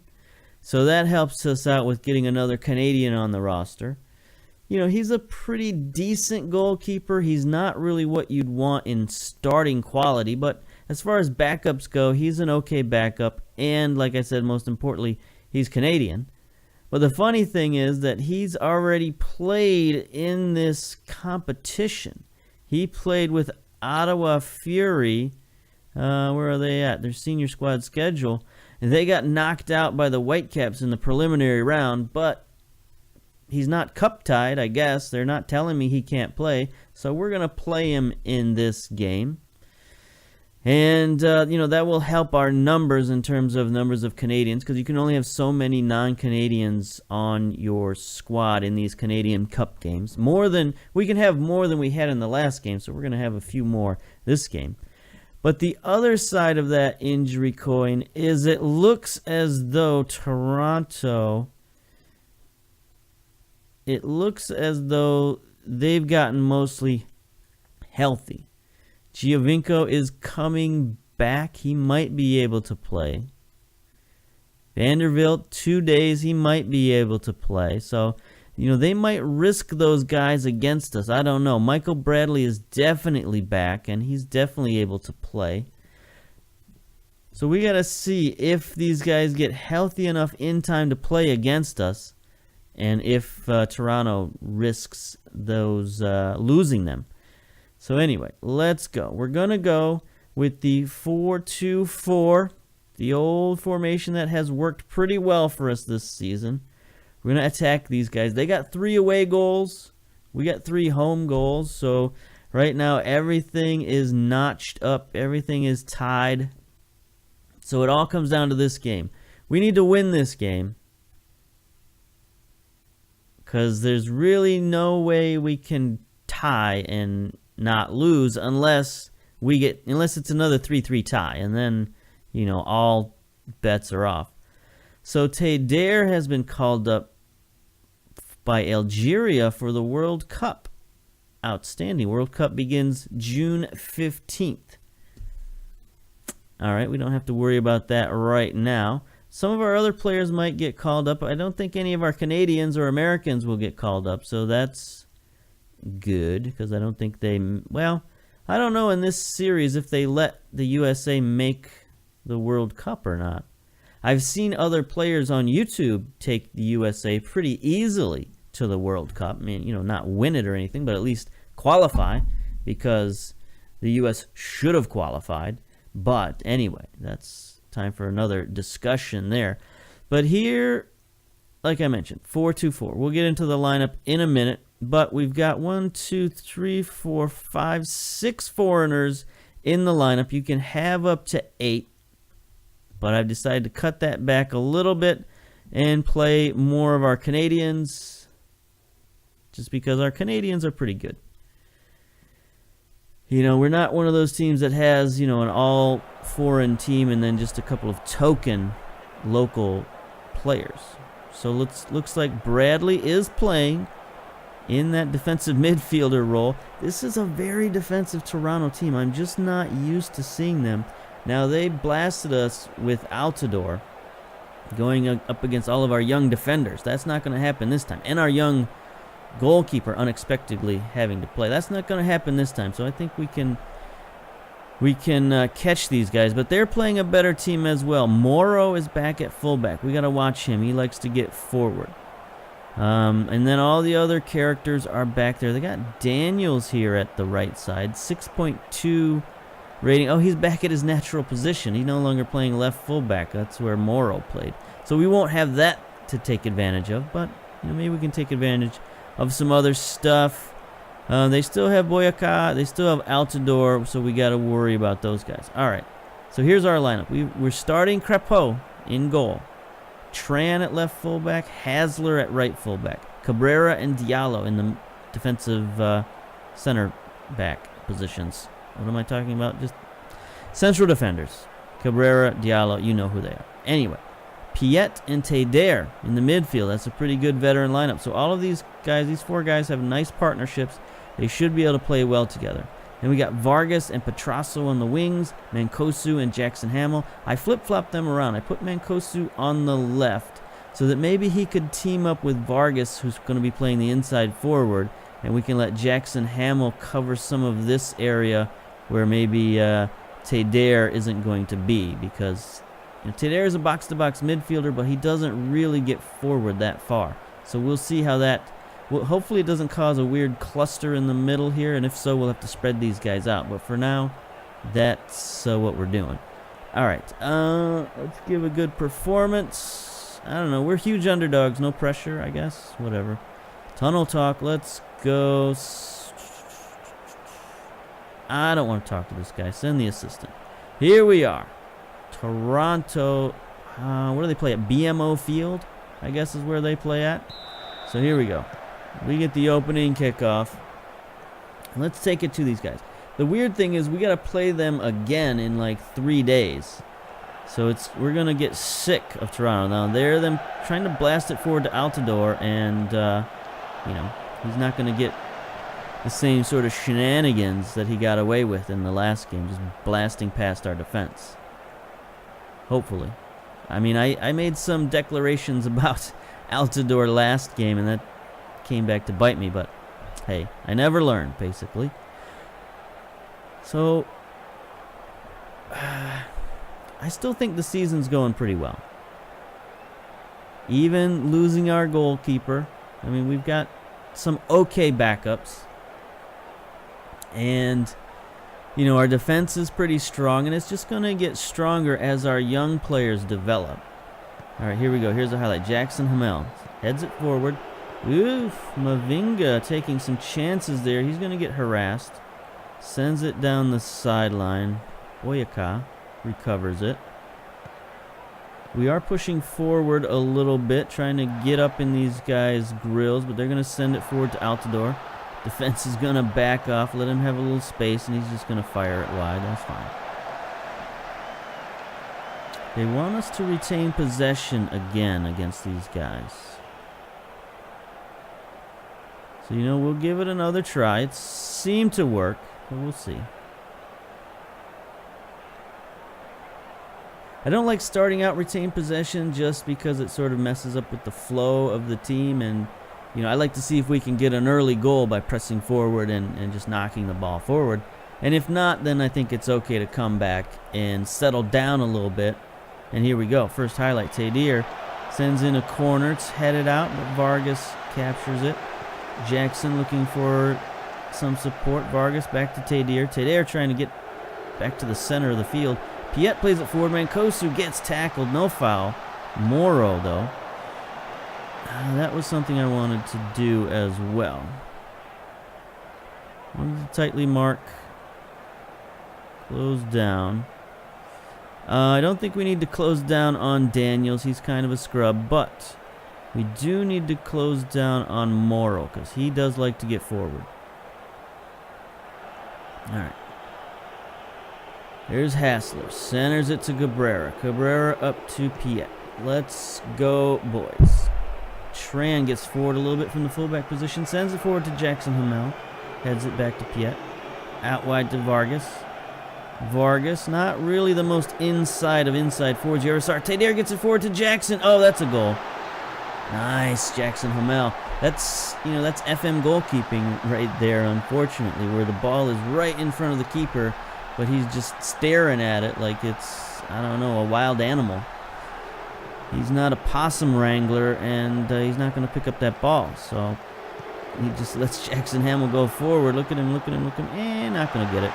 So that helps us out with getting another Canadian on the roster. You know, he's a pretty decent goalkeeper. He's not really what you'd want in starting quality, but as far as backups go, he's an okay backup. And like I said, most importantly, he's Canadian. But the funny thing is that he's already played in this competition. He played with Ottawa Fury. Where are they at? Their senior squad schedule. And they got knocked out by the Whitecaps in the preliminary round, but he's not cup tied, I guess. They're not telling me he can't play. So we're going to play him in this game. And, that will help our numbers in terms of numbers of Canadians, because you can only have so many non-Canadians on your squad in these Canadian Cup games. We can have more than we had in the last game, so we're going to have a few more this game. But the other side of that injury coin is it looks as though they've gotten mostly healthy. Giovinco is coming back. He might be able to play. Vanderbilt, 2 days, he might be able to play. So, they might risk those guys against us. I don't know. Michael Bradley is definitely back, and he's definitely able to play. So we got to see if these guys get healthy enough in time to play against us, and if Toronto risks those losing them. So anyway, let's go. We're going to go with the 4-2-4, the old formation that has worked pretty well for us this season. We're going to attack these guys. They got 3 away goals. We got 3 home goals. So right now everything is notched up. Everything is tied. So it all comes down to this game. We need to win this game, because there's really no way we can tie and not lose unless it's another 3-3 tie, and then all bets are off. So Teder has been called up by Algeria for the World Cup. Outstanding. World Cup begins June 15th. All right, we don't have to worry about that right now. Some of our other players might get called up. I don't think any of our Canadians or Americans will get called up, so that's good, because I don't think I don't know in this series if they let the USA make the World Cup or not. I've seen other players on YouTube take the USA pretty easily to the World Cup. I mean, not win it or anything, but at least qualify, because the US should have qualified. But anyway, that's time for another discussion there. But here like I mentioned, 4-2-4. We'll get into the lineup in a minute, but we've got 1, 2, 3, 4, 5, 6 foreigners in the lineup. You can have up to 8, but I've decided to cut that back a little bit and play more of our Canadians, just because our Canadians are pretty good. You know, we're not one of those teams that has, you know, an all-foreign team and then just a couple of token local players. So looks like Bradley is playing in that defensive midfielder role. This is a very defensive Toronto team. I'm just not used to seeing them. Now, they blasted us with Altidore going up against all of our young defenders. That's not going to happen this time. And our young goalkeeper unexpectedly having to play. That's not going to happen this time. So I think we can catch these guys. But they're playing a better team as well. Morrow is back at fullback. We got to watch him. He likes to get forward. And then all the other characters are back there. They got Daniels here at the right side. 6.2 rating. Oh, he's back at his natural position. He's no longer playing left fullback. That's where Morrow played. So we won't have that to take advantage of. But you know, maybe we can take advantage of some other stuff. They still have Boyacá. They still have Altidore. So we got to worry about those guys. All right. So here's our lineup. We're starting Crepeau in goal. Tran at left fullback, Hasler at right fullback, Cabrera and Diallo in the defensive center back positions. What am I talking about? Just central defenders. Cabrera, Diallo, you know who they are. Anyway, Piet and Teder in the midfield. That's a pretty good veteran lineup. So all of these guys, these 4 guys, have nice partnerships. They should be able to play well together. Then we got Vargas and Petrasso on the wings, Mancosu and Jackson Hamill. I flip-flopped them around. I put Mancosu on the left so that maybe he could team up with Vargas, who's going to be playing the inside forward, and we can let Jackson Hamill cover some of this area where maybe Teder isn't going to be, because you know, Teder is a box-to-box midfielder, but he doesn't really get forward that far. So we'll see how that... Well, hopefully it doesn't cause a weird cluster in the middle here, and if so, we'll have to spread these guys out. But for now, that's what we're doing. All right, let's give a good performance. I don't know. We're huge underdogs. No pressure, I guess. Whatever. Tunnel talk. Let's go. I don't want to talk to this guy. Send the assistant. Here we are. Toronto. Where do they play at? BMO Field, I guess is where they play at. So here we go. We get the opening kickoff. Let's take it to these guys. The weird thing is we got to play them again in like 3 days. So we're going to get sick of Toronto. Now they're them trying to blast it forward to Altidore, and you know, he's not going to get the same sort of shenanigans that he got away with in the last game, just blasting past our defense. Hopefully. I mean, I made some declarations about Altidore last game, and that came back to bite me, but hey, I never learned, basically. So I still think the season's going pretty well. Even losing our goalkeeper, I mean, we've got some okay backups, and you know, our defense is pretty strong, and it's just going to get stronger as our young players develop. All right, here we go. Here's the highlight. Jackson Hamel heads it forward. Oof, Mavinga taking some chances there. He's going to get harassed. Sends it down the sideline. Boyacá recovers it. We are pushing forward a little bit, trying to get up in these guys' grills, but they're going to send it forward to Altidore. Defense is going to back off, let him have a little space, and he's just going to fire it wide. That's fine. They want us to retain possession again against these guys. So, you know, we'll give it another try. It seemed to work, but we'll see. I don't like starting out retain possession just because it sort of messes up with the flow of the team, and you know, I like to see if we can get an early goal by pressing forward and just knocking the ball forward. And if not, then I think it's okay to come back and settle down a little bit. And here we go. First highlight. Teder sends in a corner. It's headed out, but Vargas captures it. Jackson looking for some support. Vargas back to Teder. Teder trying to get back to the center of the field. Piet plays it forward. Mancosu gets tackled. No foul. Morrow, though. That was something I wanted to do as well. Wanted to tightly mark. Close down. I don't think we need to close down on Daniels. He's kind of a scrub, but we do need to close down on Morrow because he does like to get forward. All right. Here's Hassler. Centers it to Cabrera. Cabrera up to Piet. Let's go, boys. Tran gets forward a little bit from the fullback position. Sends it forward to Jackson Hamel. Heads it back to Piet. Out wide to Vargas. Vargas, not really the most inside of inside forwards you ever saw. Tadeo gets it forward to Jackson. Oh, that's a goal. Nice, Jackson Hamel. That's FM goalkeeping right there, unfortunately, where the ball is right in front of the keeper, but he's just staring at it like it's, I don't know, a wild animal. He's not a possum wrangler, and he's not going to pick up that ball. So he just lets Jackson Hamel go forward. Look at him, look at him, look at him. Not going to get it.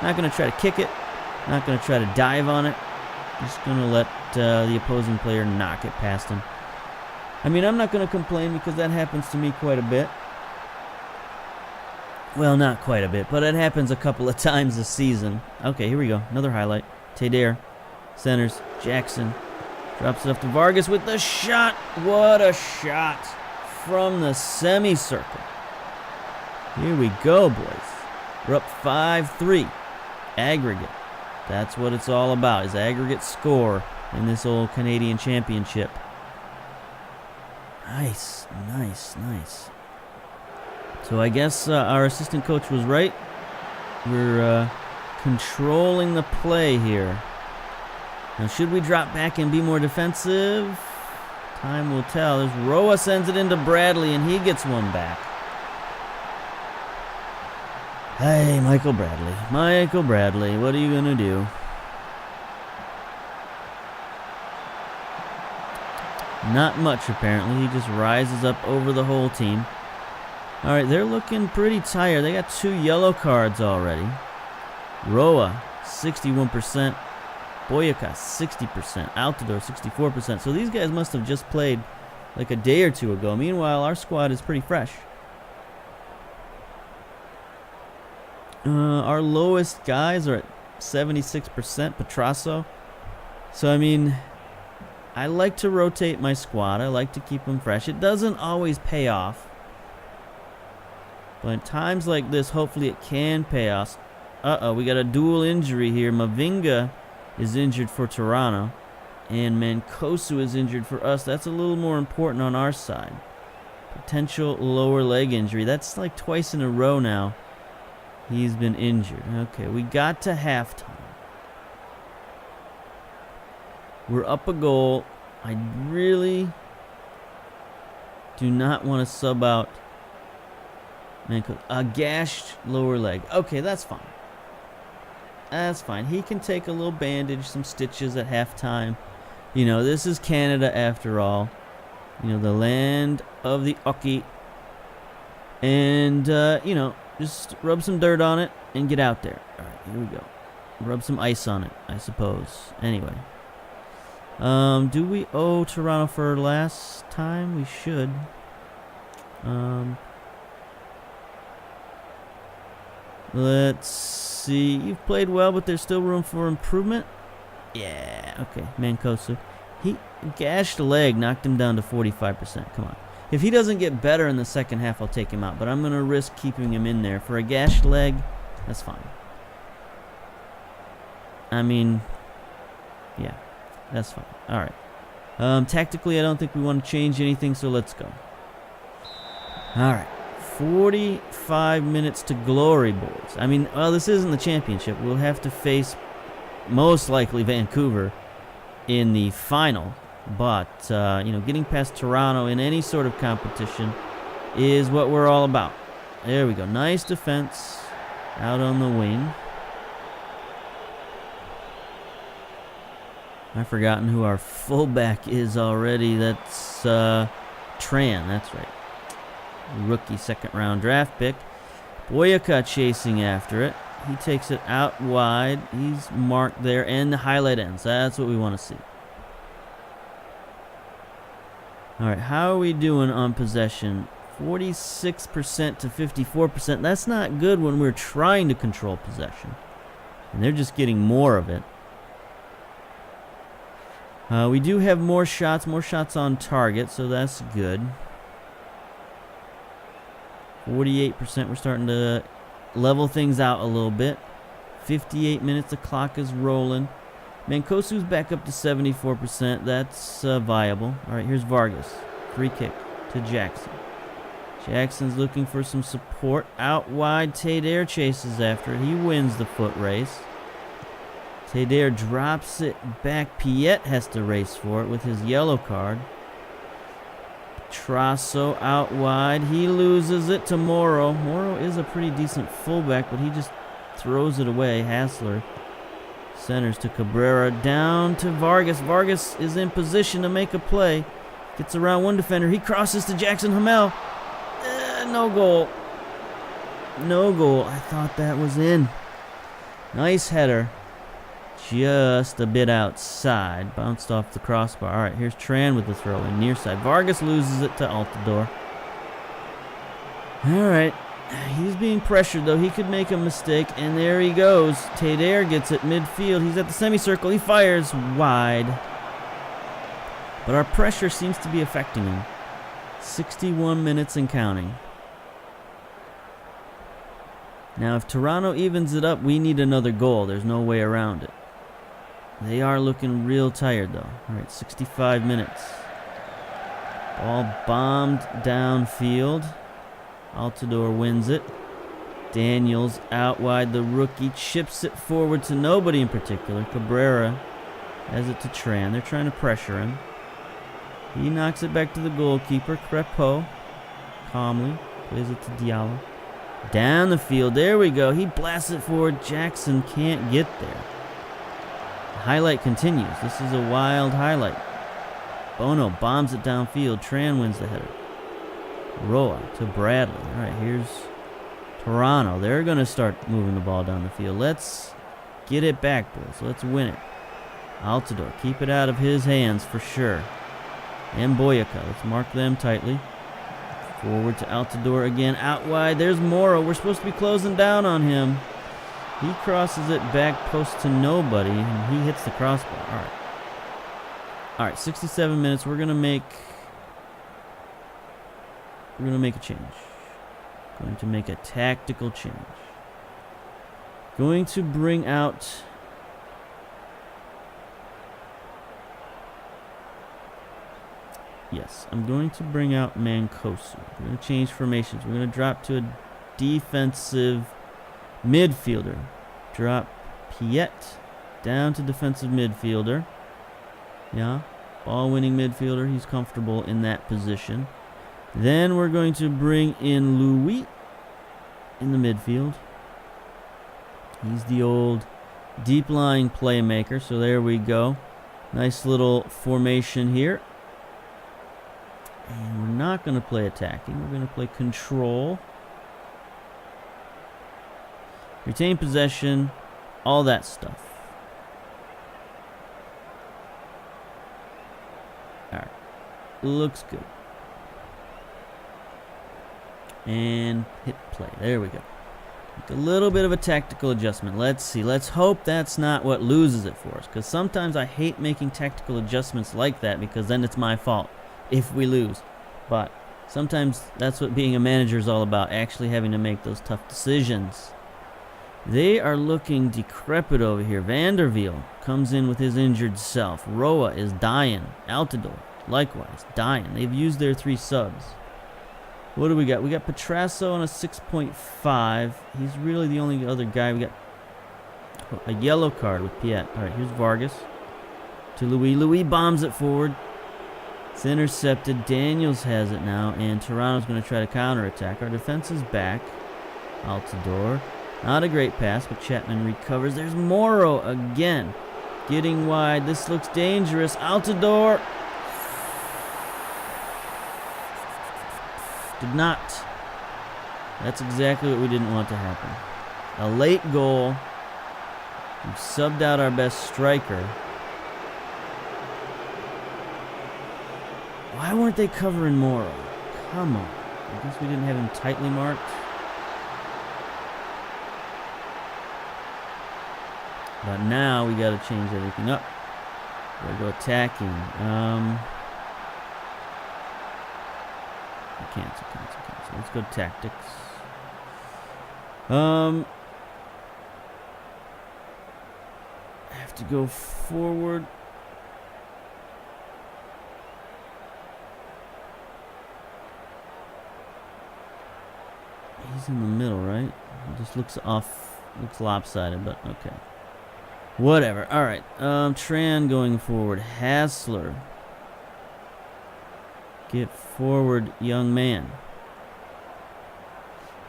Not going to try to kick it. Not going to try to dive on it. Just going to let the opposing player knock it past him. I mean, I'm not going to complain because that happens to me quite a bit. Well, not quite a bit, but it happens a couple of times this season. Okay, here we go. Another highlight. Tadeo centers. Jackson drops it up to Vargas with the shot. What a shot from the semicircle. Here we go, boys. We're up 5-3. Aggregate. That's what it's all about, is aggregate score in this old Canadian championship. Nice, nice, nice. So I guess our assistant coach was right. We're controlling the play here. Now, should we drop back and be more defensive? Time will tell. There's Roa sends it into Bradley, and he gets one back. Hey, Michael Bradley. Michael Bradley, what are you going to do? Not much, apparently. He just rises up over the whole team. All right, they're looking pretty tired. They got 2 yellow cards already. Roa, 61%. Boyaka, 60%. Altidore, 64%. So these guys must have just played like a day or two ago. Meanwhile, our squad is pretty fresh. Our lowest guys are at 76%. Petrasso. So, I mean, I like to rotate my squad. I like to keep them fresh. It doesn't always pay off. But in times like this, hopefully it can pay off. Uh-oh, we got a dual injury here. Mavinga is injured for Toronto, and Mancosu is injured for us. That's a little more important on our side. Potential lower leg injury. That's like twice in a row now. He's been injured. Okay, we got to halftime. We're up a goal. I really do not want to sub out Mancosu. A gashed lower leg. Okay, that's fine. That's fine. He can take a little bandage, some stitches at halftime. You know, this is Canada after all. You know, the land of the Oki. And, you know, just rub some dirt on it and get out there. All right, here we go. Rub some ice on it, I suppose. Anyway. Do we owe Toronto for last time? We should. Let's see. You've played well, but there's still room for improvement. Yeah, okay. Mancosu. He gashed a leg, knocked him down to 45%. Come on. If he doesn't get better in the second half, I'll take him out. But I'm going to risk keeping him in there. For a gashed leg, that's fine. I mean, yeah, that's fine. All right. Tactically, I don't think we want to change anything, so let's go. All right. 45 minutes to glory, boys. I mean, well, this isn't the championship. We'll have to face, most likely, Vancouver in the final. But, you know, getting past Toronto in any sort of competition is what we're all about. There we go. Nice defense out on the wing. I've forgotten who our fullback is already. That's Tran. That's right. Rookie second-round draft pick. Boyaka chasing after it. He takes it out wide. He's marked there, and the highlight ends. That's what we want to see. All right, how are we doing on possession? 46% to 54%. That's not good when we're trying to control possession. And they're just getting more of it. We do have more shots on target, so that's good. 48%, we're starting to level things out a little bit. 58 minutes, the clock is rolling. Mancosu's back up to 74%. That's viable. All right, here's Vargas. Free kick to Jackson. Jackson's looking for some support. Out wide, Tadair chases after it. He wins the foot race. Tadair drops it back. Piet has to race for it with his yellow card. Trasso out wide. He loses it to Moro. Moro is a pretty decent fullback, but he just throws it away. Hassler centers to Cabrera. Down to Vargas. Vargas is in position to make a play. Gets around one defender. He crosses to Jackson Hamel. No goal. No goal. I thought that was in. Nice header. Just a bit outside. Bounced off the crossbar. All right, here's Tran with the throw in near side. Vargas loses it to Altidore. All right. He's being pressured, though. He could make a mistake, and there he goes. Tadair gets it midfield. He's at the semicircle. He fires wide. But our pressure seems to be affecting him. 61 minutes and counting. Now, if Toronto evens it up, we need another goal. There's no way around it. They are looking real tired, though. All right, 65 minutes. Ball bombed downfield. Altidore wins it. Daniels out wide. The rookie chips it forward to nobody in particular. Cabrera has it to Tran. They're trying to pressure him. He knocks it back to the goalkeeper. Crepeau calmly plays it to Diallo. Down the field. There we go. He blasts it forward. Jackson can't get there. The highlight continues. This is a wild highlight. Bono bombs it downfield. Tran wins the header. Roa to Bradley. All right, here's Toronto. They're going to start moving the ball down the field. Let's get it back, boys. Let's win it. Altidore, keep it out of his hands for sure. And Boyaka. Let's mark them tightly. Forward to Altidore again. Out wide. There's Moro. We're supposed to be closing down on him. He crosses it back post to nobody, and he hits the crossbar. All right. All right, 67 minutes. We're going to make a change. Going to make a tactical change. Going to bring out Yes, I'm going to bring out Mancosu. We're going to change formations. We're going to drop to a defensive midfielder. Drop Piet down to defensive midfielder. Yeah, ball-winning midfielder. He's comfortable in that position. Then we're going to bring in Louis in the midfield. He's the old deep-lying playmaker, so there we go. Nice little formation here. And we're not going to play attacking. We're going to play control. Retain possession. All that stuff. Alright. Looks good. And hit play. There we go. Make a little bit of a tactical adjustment. Let's see. Let's hope that's not what loses it for us. Because sometimes I hate making tactical adjustments like that because then it's my fault if we lose. But sometimes that's what being a manager is all about, actually having to make those tough decisions. They are looking decrepit over here. Vanderveel comes in with his injured self. Roa is dying. Altidore, likewise, dying. They've used their 3 subs. What do we got? We got Petrasso on a 6.5. He's really the only other guy. We got a yellow card with Piet. All right, here's Vargas to Louis. Louis bombs it forward. It's intercepted. Daniels has it now, and Toronto's going to try to counterattack. Our defense is back. Altidore. Not a great pass, but Chapman recovers. There's Moro again. Getting wide. This looks dangerous. Altidore. Did not. That's exactly what we didn't want to happen. A late goal. We've subbed out our best striker. Why weren't they covering Moro? Come on. I guess we didn't have him tightly marked. But now we got to change everything up. Gotta go attacking. Cancel. Let's go tactics. I have to go forward. He's in the middle, right? It just looks off, looks lopsided, but okay. Whatever. All right. Tran going forward. Hassler. Get forward, young man.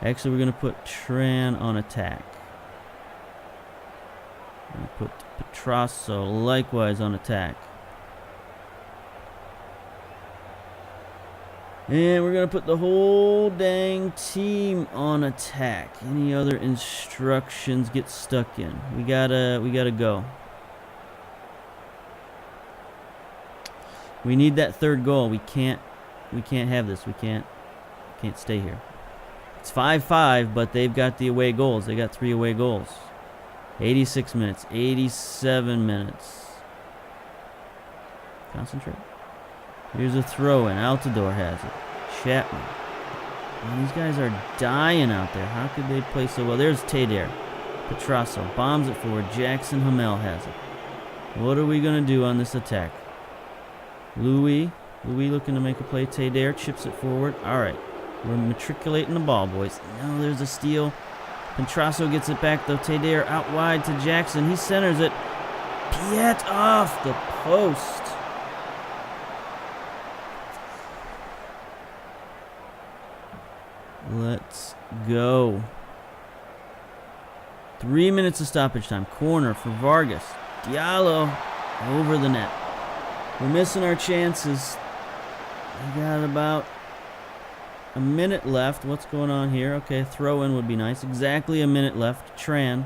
Actually, we're going to put Tran on attack. We're going to put Petrasso likewise on attack. And we're going to put the whole dang team on attack. Any other instructions get stuck in. We gotta go. We need that third goal. We can't have this. We can't stay here. It's 5-5, but they've got the away goals. They got 3 away goals. 86 minutes, 87 minutes. Concentrate. Here's a throw-in. Altidore has it. Chapman. Man, these guys are dying out there. How could they play so well? There's Tadare. Petrasso bombs it forward. Jackson Hamel has it. What are we going to do on this attack? Louis looking to make a play. Tadare chips it forward. All right. We're matriculating the ball, boys. No, there's a steal. Petrasso gets it back, though. Tadare out wide to Jackson. He centers it. Piet off the post. Let's go. 3 minutes of stoppage time. Corner for Vargas. Diallo over the net. We're missing our chances. We got about a minute left. What's going on here? Okay, throw in would be nice. Exactly a minute left. Tran,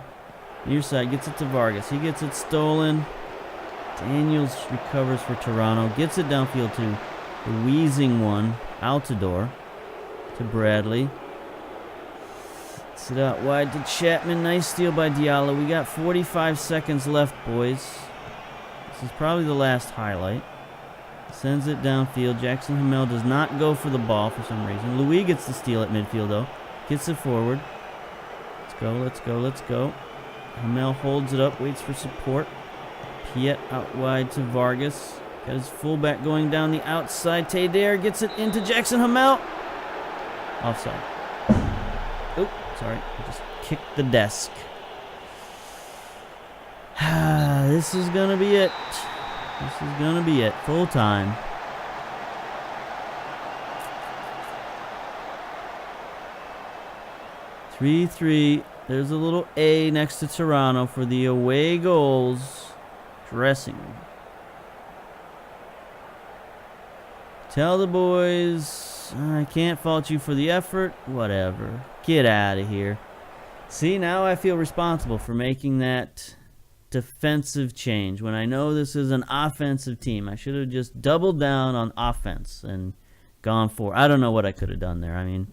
near side, gets it to Vargas. He gets it stolen. Daniels recovers for Toronto. Gets it downfield to the wheezing one, Altidore. To Bradley. Gets it out wide to Chapman. Nice steal by Diallo. We got 45 seconds left, boys. This is probably the last highlight. Sends it downfield. Jackson Hamel does not go for the ball for some reason. Louis gets the steal at midfield, though. Gets it forward. Let's go. Hamel holds it up, waits for support. Piet out wide to Vargas. Got his fullback going down the outside. Tadare gets it into Jackson Hamel. Offside. Oh, sorry. I just kicked the desk. This is going to be it. Full time. (3-3). There's a little A next to Toronto for the away goals. Dressing room. Tell the boys, I can't fault you for the effort. Whatever. Get out of here. See, now I feel responsible for making that defensive change when I know this is an offensive team. I should have just doubled down on offense and gone for. I don't know what I could have done there. I mean,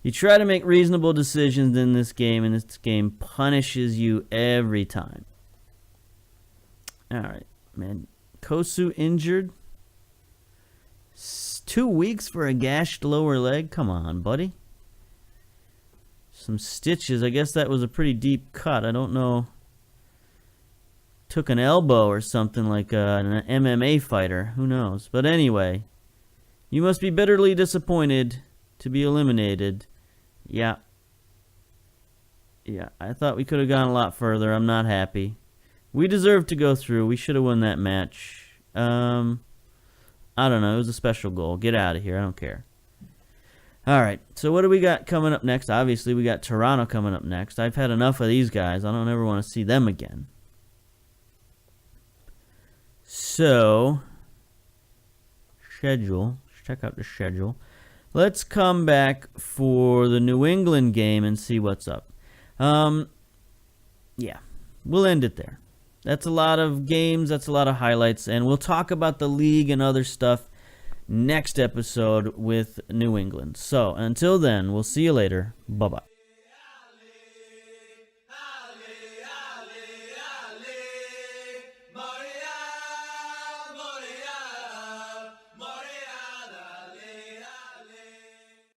you try to make reasonable decisions in this game, and this game punishes you every time. All right, man. Kosu injured. 2 weeks for a gashed lower leg? Come on, buddy. Some stitches. I guess that was a pretty deep cut. I don't know. Took an elbow or something like an MMA fighter. Who knows? But anyway, you must be bitterly disappointed to be eliminated. Yeah, I thought we could have gone a lot further. I'm not happy. We deserved to go through. We should have won that match. I don't know. It was a special goal. Get out of here. I don't care. All right. So what do we got coming up next? Obviously, we got Toronto coming up next. I've had enough of these guys. I don't ever want to see them again. So, schedule. Let's check out the schedule. Let's come back for the New England game and see what's up. Yeah, we'll end it there. That's a lot of games. That's a lot of highlights. And we'll talk about the league and other stuff next episode with New England. So until then, we'll see you later. Bye-bye.